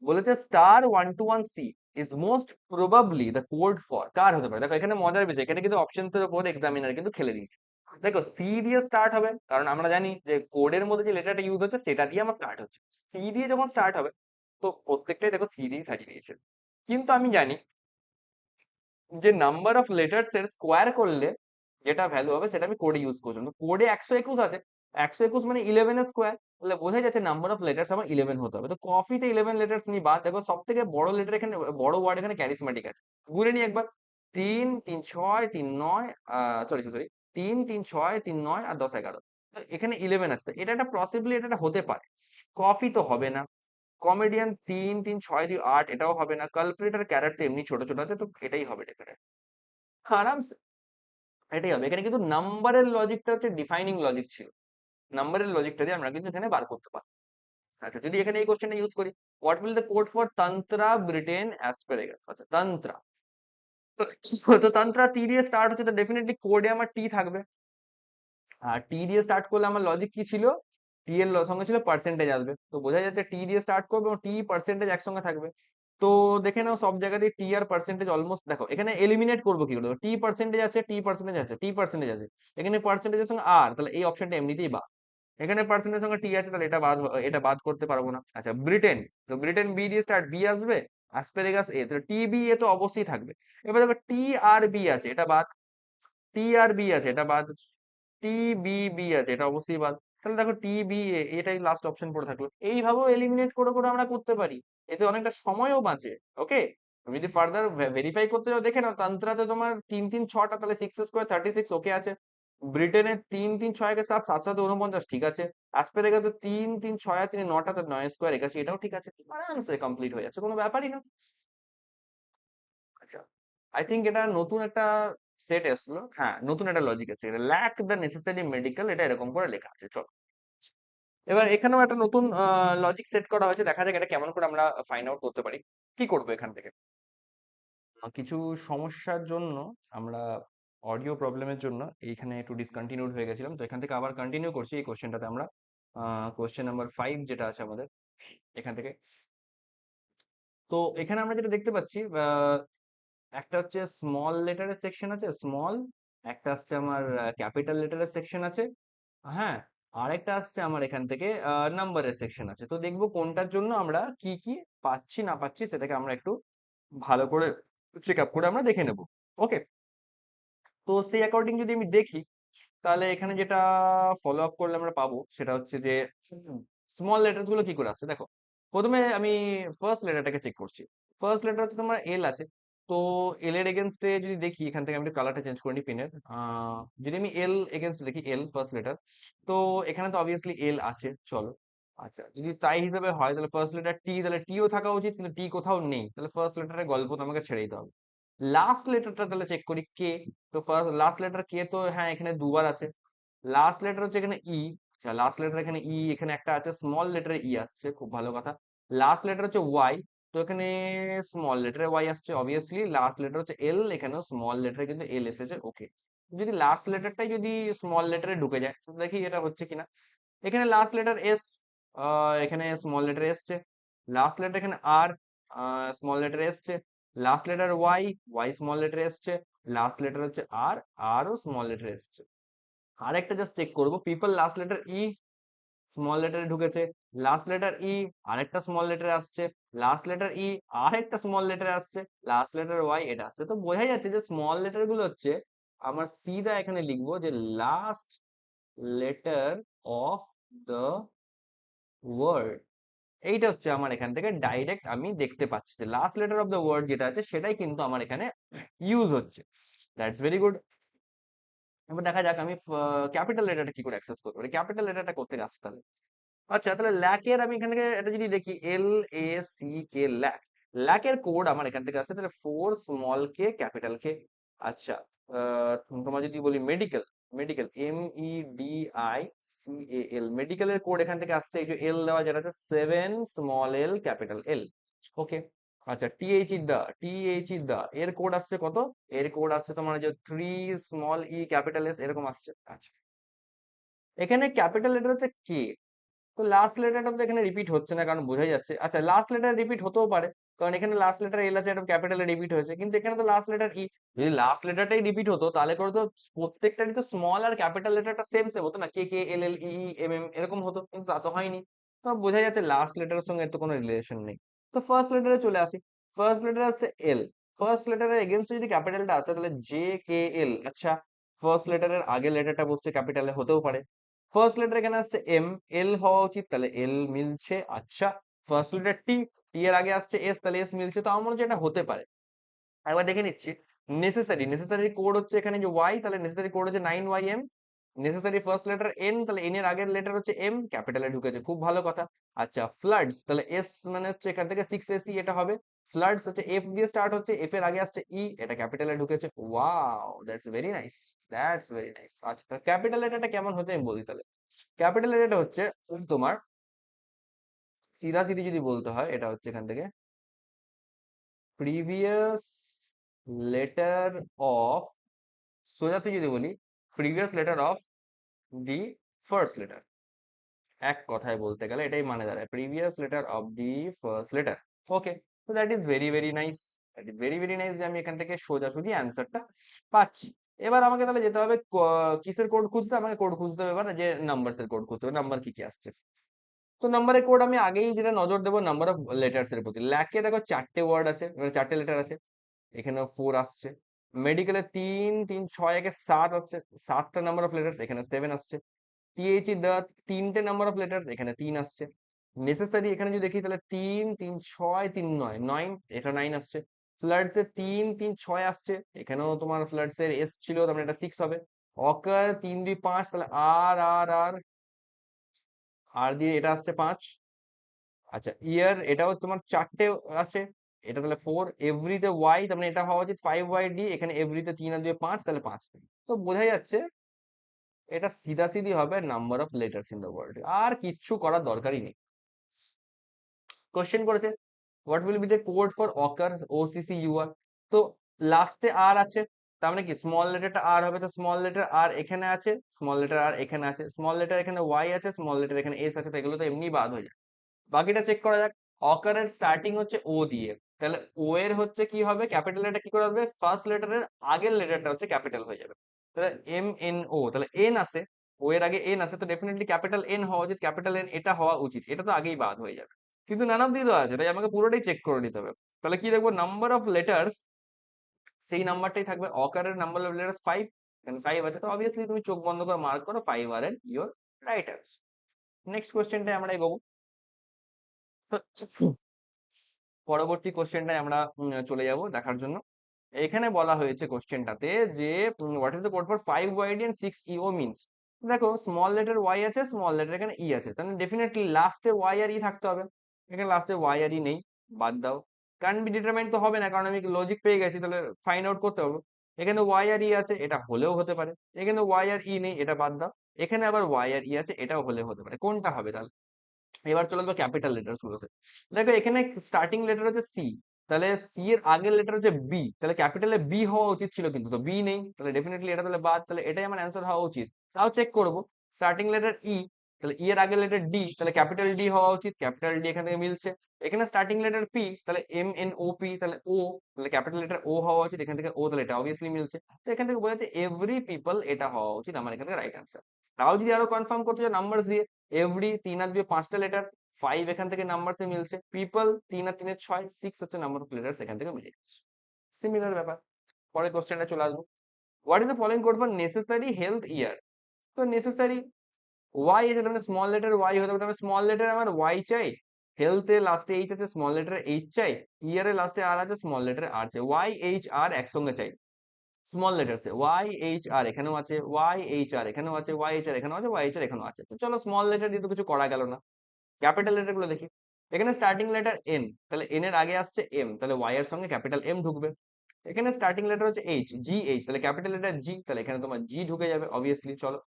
বলেছে star 121C is most probably the code for, কার হতে পারে। দেখো এখানে মজার বিষয়, এখানে কিন্তু অপশনস এর উপর এক্সামিনার কিন্তু খেলে দিয়েছে। দেখো সি দিয়ে স্টার্ট হবে, কারণ আমরা জানি যে কোডের মধ্যে যে লেটারটা ইউজ হচ্ছে সেটা দিয়ে আমার স্টার্ট হচ্ছে। সি দিয়ে যখন স্টার্ট হবে, তো প্রত্যেকটাই দেখো সি দিয়ে সাজিয়ে দিয়েছে। কিন্তু আমি জানি যে নাম্বার অফ লেটার্স এর স্কোয়ার করলে যেটা ভ্যালু হবে সেটা আমি কোডে ইউজ করছি। তো কোডে 121 আছে, 121 মানে 11 এর স্কোয়ার, তাহলে বোঝা যাচ্ছে নাম্বার অফ লেটার্স আমার 11 হতে হবে। তো কফিতে 11 লেটার্স নি বাদ, দেখো সব থেকে বড় লেটার এখানে, বড় ওয়ার্ড এখানে ক্যারিসমেটিক আছে। গুনে নি একবার, 3 3 6 3 9, সরি সরি, 3 3 6 3 9 আর 10 11, তো এখানে 11 আছে। তো এটা একটা পসিবলি এটা একটা হতে পারে। কফি তো হবে না, কমেডিয়ান 3 3 6 2 8 এটাও হবে না, কালপ্রিট আর ক্যারেট তো এমনি ছোট ছোট আছে, তো এটাই হবে ডেফিনেট, আরামসে এটাই হবে। এখানে কিন্তু নাম্বারের লজিকটা হচ্ছে ডিফাইনিং লজিক ছিল, নাম্বারের লজিকটা দিয়ে আমরা কিন্তু এখানে বার করতে পারি। আচ্ছা, যদি এখানে এই কোশ্চেনটা ইউজ করি, what will the code for tundra Britain asparagus. আচ্ছা, তন্ত্রা, তো তন্ত্রা টি দিয়ে স্টার্ট হচ্ছে, তো ডেফিনেটলি কোডে আমার টি থাকবে। আর টি দিয়ে স্টার্ট করলে আমার লজিক কি ছিল, টি এর সঙ্গে ছিল পার্সেন্টেজ আসবে, তো বোঝা যাচ্ছে টি দিয়ে স্টার্ট করবে এবং টি পার্সেন্টেজ একসঙ্গে থাকবে। তো দেখে নাও সব জায়গাতেই টি আর পার্সেন্টেজ অলমোস্ট, দেখো এখানে এলিমিনেট করবো কি করে, টি পার্সেন্টেজ আছে, টি পার্সেন্টেজ আছে, টি পার্সেন্টেজ আছে, এখানে পার্সেন্টেজের সঙ্গে আর, তাহলে এই অপশনটা এমনিতেই বাদ। এখানে পার্সেন্টের সঙ্গে টি আছে, তাহলে এটা বাদ করতে পারবো না। আচ্ছা, ব্রিটেন, তো ব্রিটেন বি দিয়ে স্টার্ট, বি আসবে, অ্যাসপারেগাস এ, তো টি বি এ তো অবশ্যই থাকবে। এবার দেখো টি আর বি আছে, এটা বাদ, টি আর বি আছে, এটা বাদ, টি বি বি আছে, এটা অবশ্যই বাদ। তাহলে দেখো টি বি এ, এটাই লাস্ট অপশন পড়ে থাকলো। এইভাবেও এলিমিনেট করে করে আমরা করতে পারি, এতে অনেকটা সময়ও বাঁচে। ওকে, তুমি যদি ফার্দার ভেরিফাই করতে যাও দেখে নাও, তন্ত্রাতে তোমার 3 3 6টা, তাহলে 6 স্কোয়ার 36 ওকে আছে। ব্রিটেনের 3 3 6 কে 7, 7 7 49 ঠিক আছে। অ্যাসপারেগাসে 3 3 6 আর 3 9টা, 9 স্কোয়ার 81, এটাও ঠিক আছে, আরামসে কমপ্লিট হয়ে যাচ্ছে, কোনো ব্যাপারই না। আচ্ছা, আই থিঙ্ক এটা নতুন একটা সেট এসলো, হ্যাঁ নতুন একটা লজিক এসছে, ল্যাক দ্য নেসেসারি মেডিকেল, এটা এরকম করে লেখা আছে। চলো, এবার এখানেও একটা নতুন লজিক সেট করা হয়েছে, দেখা যাক এটা কেমন করে আমরা ফাইন্ড আউট করতে পারি। কি করবো এখান থেকে, কিছু সমস্যার জন্য আমরা, অডিও প্রবলেমের জন্য এইখানে একটু ডিসকন্টিনিউড হয়ে গেছিলাম, তো এখান থেকে আবার কন্টিনিউ করছি এই কোশ্চেনটাতে আমরা। কোশ্চেন নাম্বার 5 যেটা আছে আমাদের এখান থেকে। তো এখানে আমরা যেটা দেখতে পাচ্ছি, একটা হচ্ছে স্মল লেটারের সেকশন আছে, স্মল, একটা আসছে আমার ক্যাপিটাল লেটারের সেকশন আছে, হ্যাঁ, আরেকটা আসছে আমার এখান থেকে নাম্বারের সেকশন আছে। তো দেখবো কোনটার জন্য আমরা কি কি পাচ্ছি না পাচ্ছি, সেটাকে আমরা একটু ভালো করে চেক আপ করে আমরা দেখে নেব। ওকে, তো সেই অ্যাকর্ডিং যদি আমি দেখি, তাহলে এখানে যেটা ফলো আপ করলে আমরা পাবো সেটা হচ্ছে যে স্মল লেটার গুলো কি করে আসছে। দেখো, প্রথমে আমি ফার্স্ট লেটারটাকে চেক করছি। ফার্স্ট লেটার হচ্ছে তোমার এল আছে, তো এল এর এগেনস্টে যদি দেখি, এখান থেকে আমি একটু কালারটা চেঞ্জ করে নিই পেনের, যদি আমি এল এগেনস্টে দেখি, এল ফার্স্ট লেটার, তো এখানে তো অবভিয়াসলি এল আছে, চলো। আচ্ছা, যদি তাই হিসাবে হয় তাহলে ফার্স্ট লেটার টি, তাহলে টিও থাকা উচিত, কিন্তু টি কোথাও নেই, তাহলে ফার্স্ট লেটারের গল্প তো আমাকে ছেড়ে দিতে হবে। লাস্ট লেটারটা তাহলে চেক করি, কে, তো ফার্স্ট লাস্ট লেটার কে, তো হ্যাঁ এখানে দুবার আছে। লাস্ট লেটার হচ্ছে এখানে ই, আচ্ছা লাস্ট লেটার এখানে ই, এখানে একটা আছে, স্মল লেটারে ই আসছে, খুব ভালো কথা। লাস্ট লেটার হচ্ছে ওয়াই, তো এখানে স্মল লেটারে ওয়াই আসছে অবভিয়াসলি। লাস্ট লেটার হচ্ছে এল, এখানেও স্মল লেটারে কিন্তু এল এসেছে। ওকে, যদি লাস্ট লেটারটাই যদি স্মল লেটারে ঢুকে যায়, তো দেখি এটা হচ্ছে কিনা। এখানে লাস্ট লেটার এস, এখানে স্মল লেটার এসছে। লাস্ট লেটার এখানে আর, স্মল লেটার এসছে। Last letter y, y small letter এসছে। লাস্ট লেটার হচ্ছে আর, আরও স্মল লেটার এসছে। আরেকটা জাস্ট চেক করবো, people last letter e, small লেটারে ঢুকেছে। লাস্ট লেটার ই, আরেকটা স্মল লেটারে আসছে। লাস্ট লেটার ই, আরেকটা স্মল লেটারে আসছে। লাস্ট লেটার ওয়াই, এটা আসছে। তো বোঝাই যাচ্ছে যে স্মল লেটার গুলো হচ্ছে, আমার সিধা এখানে লিখবো যে last letter of the word, এইটা হচ্ছে আমার এখান থেকে ডাইরেক্ট আমি দেখতে পাচ্ছি যে last letter of the word যেটা আছে সেটাই কিন্তু আমার এখানে ইউজ হচ্ছে। That's very good. এবার দেখা যাক আমি ক্যাপিটাল লেটারটা কি করে অ্যাক্সেস করতে পারি, ক্যাপিটাল লেটারটা করতে আসতে হবে। আচ্ছা, তাহলে ল্যাকের আমি এখান থেকে এটা যদি দেখি, l a c k, lack, ল্যাকের কোড আমার এখান থেকে আসছে তাহলে 4 স্মল কে ক্যাপিটাল কে। আচ্ছা, তোমার যদি বলি মেডিকেল, মেডিকেল MEDICAL, মেডিকেলের কোড এখান থেকে আসছে এই যে এল দেওয়া যেটা আছে 7 স্মল এল ক্যাপিটাল এল। ওকে। আচ্ছা, টিএইচ দা এর কোড আসছে কত? এর কোড আসছে তোমার যে 3 স্মল ই ক্যাপিটাল এস, এরকম আসছে। আচ্ছা, এখানে ক্যাপিটাল লেটার হচ্ছে কে, তো লাস্ট লেটারটা তো এখানে রিপিট হচ্ছে না, কারণ বোঝাই যাচ্ছে। আচ্ছা, লাস্ট লেটার রিপিট হতেও পারে, কারণ এখানে লাস্ট লেটার এল আছে, এটা ক্যাপিটালে রিপিট হয়েছে, কিন্তু এখানে তো লাস্ট লেটার ই। যদি লাস্ট লেটারটাই রিপিট হতো তাহলে করে তো প্রত্যেকটারই তো স্মল আর ক্যাপিটাল লেটারটা সেম সেম হতো না, কে কে এল এল ই ই এম এম এরকম হতো, কিন্তু তা তো হয়নি। তো বোঝা যাচ্ছে লাস্ট লেটারের সঙ্গে এর তো কোনো রিলেশন নেই। তো ফার্স্ট লেটারে চলে আসি। ফার্স্ট লেটার আসছে এল। ফার্স্ট লেটারের এগেনস্টে যদি ক্যাপিটালটা আসে তাহলে JKL। আচ্ছা, ফার্স্ট লেটারের আগের লেটারটা বসছে ক্যাপিটালে, হতেও পারে। ফার্স্ট লেটার এখানে আসছে এম, এল হওয়া উচিত, তাহলে এল মিলছে। আচ্ছা, ফার্স্ট লেটার টি, টি এর আগে আসছে এস, তাহলে এস মিলছে, তো আমার মনে হচ্ছে এটা হতে পারে। একবার দেখে নিচ্ছি। নেসেসারি কোড হচ্ছে এখানে যে ওয়াই, তাহলে নেসেসারি কোড হচ্ছে 9YM। Necessary first letter N, তাহলে এন এর আগের লেটার হচ্ছে এম, ক্যাপিটালে ঢুকেছে, খুব ভালো কথা। আচ্ছা, ফ্লাডস, তাহলে এস মানে হচ্ছে এখান থেকে 6SE, এটা হবে। ফ্লাডস হচ্ছে এফ দিয়ে স্টার্ট হচ্ছে, এফ এর আগে আসছে ই, এটা ক্যাপিটালে ঢুকেছে। Wow, that's very nice, that's very nice. আচ্ছা, ক্যাপিটাল লেটারটা কেমন হতে আমি বলি তাহলে। ক্যাপিটাল লেটারটা হচ্ছে তোমার সিধা সিধি যদি বলতে হয়, এটা হচ্ছে এখান থেকে প্রিভিয়াস লেটার অফ, সোজাসুজি যদি বলি previous letter of the first letter. এক কথায় বলতে গেলে এটাই মানে দাঁড়ায়, previous letter of the first letter. Okay, তো that is very very nice, that is very very nice যে আমি এখান থেকে সোজাসুজি অ্যান্সারটা পাচ্ছি। এবার আমাকে তাহলে যেতে হবে কিসের কোড খুঁজতে, আমাকে কোড খুঁজতে হবে, এবার যে নাম্বারস এর কোড খুঁজতে হবে, নাম্বার কি কি আসছে। তো নাম্বারের কোড আমি আগেই যেটা নজর দেবো, নাম্বার অফ লেটার্স এর প্রতি। ল্যাকে দেখো 4টে ওয়ার্ড আছে, মানে 4টে লেটার আছে, এখানেও 4 আসছে। মেডিকেলে 3 3 6 একে 7 আসছে, 7টা নাম্বার অফ লেটার্স, এখানে 7 আসছে। টিএইচ দা 3টে নাম্বার অফ লেটার্স, এখানে 3 আসছে। নেসেসারি এখানে যদি দেখি তাহলে 3 3 6 3 9 9, এটা 9 আসছে। ফ্লাডস এর 3 3 6 আসছে, এখানেও তোমার ফ্লাডস এর এস ছিল, তার মানে এটা 6 হবে। অকার 3 2 5, তাহলে আর আর আর আর দিয়ে এটা আসছে 5। আচ্ছা, ইয়ার এটাও তোমার 4টে আছে, এটা তাহলে 4। এভরিতে ওয়াই, তার মানে এটা হওয়া উচিত 5YD, এখানে এভরিতে 3 আর 2 5, তাহলে 5। তো বোঝা যাচ্ছে এটা সিধাসিধি হবে number of letters in the world, আর কিচ্ছু করার দরকারই নেই। কোশ্চেন করেছে what will be the code for occur OCCUR, তো লাস্টে আর আছে, তার মানে কি স্মল লেটারটা আর হবে, তো স্মল লেটার আর এখানে আছে, স্মল লেটার আর এখানে আছে, স্মল লেটার এখানে ওয়াই আছে, স্মল লেটার এখানে এস আছে, তো এগুলো তো এমনি বাদ হয়ে যায়। বাকিটা চেক করা যাক। অকারের স্টার্টিং হচ্ছে ও দিয়ে, তাহলে ও এর হচ্ছে কি হবে, ক্যাপিটাল লেটার কি করে হবে, ফার্স্ট লেটারের আগের লেটারটা হচ্ছে ক্যাপিটাল হয়ে যাবে। তাহলে MNO, তাহলে এন আছে, ও এর আগে এন আছে, তো ডেফিনেটলি ক্যাপিটাল এন হওয়া উচিত, ক্যাপিটাল এন এটা হওয়া উচিত, এটা তো আগেই বাদ হয়ে যাবে। কিন্তু নান অফ দি দেওয়া আছে, তাই আমাকে পুরোটাই চেক করে নিতে হবে। তাহলে কি দেখবো, নাম্বার অফ লেটার্স সেই নাম্বারটাই থাকবে, অকারের নাম্বার অফ লেটার্স 5, এখানে 5 আছে, তো অবভিয়াসলি তুমি চোখ বন্ধ করে মার্ক করো 5 আর এন ইওর রাইট আনসার। নেক্সট কোশ্চেনটাই আমরা এগোবো। তো পরবর্তী কোশ্চেনটায় আমরা চলে যাব দেখার জন্য। এখানে বলা হয়েছে কোশ্চেনটাতে যে what is the code for 5YD and 6EO মিনস। দেখো, স্মল লেটার ওয়াই আছে, স্মল লেটার এখানে ই আছে, তাহলে ডেফিনেটলি লাস্টে ওয়াই আর ই থাকতে হবে। এখানে লাস্টে ওয়াই আর ই নেই, বাদ দাও। ক্যান বি ডিটারমাইন্ড তো হবে না, কারণ আমি লজিক পেয়ে গেছি, তাহলে ফাইন্ড আউট করতে হবে। এখানে ওয়াই আর ই আছে, এটা হলেও হতে পারে। এখানে ওয়াই আর ই নেই, এটা বাদ দাও। এখানে আবার ওয়াই আর ই আছে, এটাও হলেও হতে পারে, কোনটা হবে তাহলে। এবার চলে যাবো ক্যাপিটাল লেটার গুলোতে। দেখো, এখানে স্টার্টিং লেটার হচ্ছে সি, তাহলে সি এর আগের লেটার হচ্ছে বি, তাহলে ক্যাপিটালে বি হওয়া উচিত ছিল, কিন্তু তো বি নেই, তাহলে ডেফিনেটলি এটা তাহলে বাদ, তাহলে এটাই আমার অ্যান্সার হওয়া উচিত। তাও চেক করব। স্টার্টিং লেটার ই, তাহলে ই এর আগের লেটার ডি, তাহলে ক্যাপিটাল ডি হওয়া উচিত, ক্যাপিটাল ডি এখান থেকে মিলছে। এখানে স্টার্টিং লেটার পি, তাহলে MNOP, তাহলে ও, তাহলে ক্যাপিটাল লেটার ও হওয়া উচিত, এখান থেকে ও, তাহলে এটা অবভিয়াসলি মিলছে। তো এখান থেকে বোঝা যাচ্ছে এভরি পিপল এটা হওয়া উচিত আমার এখান থেকে রাইট অ্যান্সার। তাও যদি আরো কনফার্ম করতে চাও নাম্বার দিয়ে, এভরি 3 আর 2 5টা লেটার, 5 এখান থেকে নাম্বারসে মিলছে, পিপল 3 আর 3 6, 6 হচ্ছে নাম্বার অফ লেটার্স, এখান থেকে মিলে যাচ্ছে। সিমিলার ব্যাপার। পরের কোশ্চেনটা চলে আসবো। What is the following code for necessary health year, তো নেসেসারি ওয়াই আছে, তাহলে স্মল লেটার ওয়াই হতে হবে, তাহলে স্মল লেটার আমার ওয়াই চাই, হেলথে লাস্টে এইচ আছে, স্মল লেটার এইচ চাই, ইয়ারে লাস্টে আর আছে, স্মল লেটার আর চাই, YHR একসঙ্গে চাই। স্মল লেটার্সে YHR এখানেও আছে, YHR এখানেও আছে, YHR এখানেও আছে, YHR এখানেও আছে। তো চলো স্মল লেটার দিয়ে তো কিছু করা গেল না। ক্যাপিটাল লেটার গুলো দেখি। এখানে স্টার্টিং লেটার এন, তাহলে এন এর আগে আসছে এম, তাহলে ওয়াই এর সঙ্গে ক্যাপিটাল এম ঢুকবে। এখানে স্টার্টিং লেটার হচ্ছে এইচ, জি এইচ, তাহলে ক্যাপিটাল লেটার জি, তাহলে এখানে তোমার জি ঢুকে যাবে অবভিয়াসলি। চলো,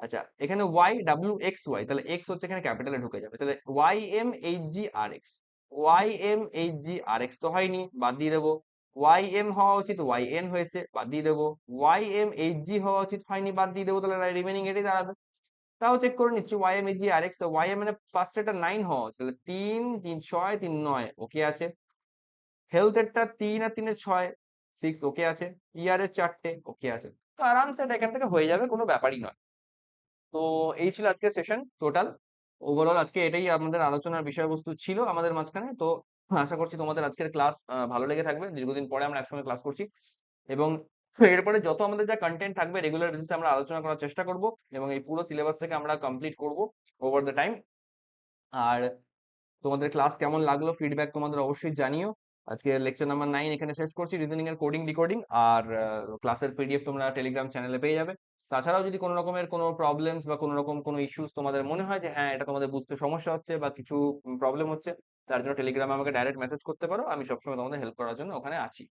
আচ্ছা এখানে ওয়াই ডাব্লিউ এক্স ওয়াই, তাহলে এক্স হচ্ছে এখানে ক্যাপিটালে ঢুকে যাবে, তাহলে y m h g r x. Y m h g r x তো হয়নি, বাদ দিয়ে দেবো। ওয়াই এম হওয়া উচিত, ওয়াই এন হয়েছে, বাদ দিয়ে দেবো। ওয়াই এম এইচ জি হওয়া উচিত, হয়নি, বাদ দিয়ে দেবো, তাহলে রিমেনিং এটাই দাঁড়াবে। তাও চেক করে নিচ্ছি, Y m h g r x, তো ওয়াই এম মানে ফার্স্ট এটা 9 হওয়া উচিত, তাহলে 3 3 6 3 9 ওকে আছে। হেলথ এরটা 3 আর 3 এ 6, 6 ওকে আছে। ইয়ার এর 4টে ওকে আছে। তো আরামসে এটা এখান থেকে হয়ে যাবে, কোনো ব্যাপারই নয়। তো এই ছিল আজকের সেশন টোটাল। ওভারঅল আজকে এটাই আমাদের আলোচনার বিষয়বস্তু ছিল আমাদের মাঝখানে। তো আশা করছি তোমাদের আজকের ক্লাস ভালো লেগে থাকবে। দীর্ঘদিন পরে আমরা একসঙ্গে ক্লাস করছি, এবং এরপরে যত আমাদের যা কন্টেন্ট থাকবে রেগুলার বেসিসে আমরা আলোচনা করার চেষ্টা করব, এবং এই পুরো সিলেবাস থেকে আমরা কমপ্লিট করব ওভার দ্য টাইম। আর তোমাদের ক্লাস কেমন লাগলো ফিডব্যাক তোমাদের অবশ্যই জানিও। আজকে লেকচার নাম্বার 9 এখানে শেষ করছি, রিজনিং এর কোডিং ডিকোডিং। আর ক্লাসের পিডিএফ তোমরা টেলিগ্রাম চ্যানেলে পেয়ে যাবে। তাছাড়াও যদি কোনো রকমের কোনো প্রবলেমস বা কোনো রকম কোনো ইস্যুস তোমাদের মনে হয় যে হ্যাঁ এটা তোমাদের বুঝতে সমস্যা হচ্ছে বা কিছু প্রবলেম হচ্ছে, তার জন্য টেলিগ্রামে আমাকে ডাইরেক্ট মেসেজ করতে পারো, আমি সবসময় তোমাদের হেল্প করার জন্য ওখানে আছি।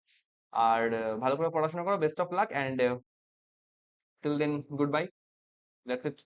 আর ভালো করে পড়াশোনা করো, best of luck, and till then good bye, that's it.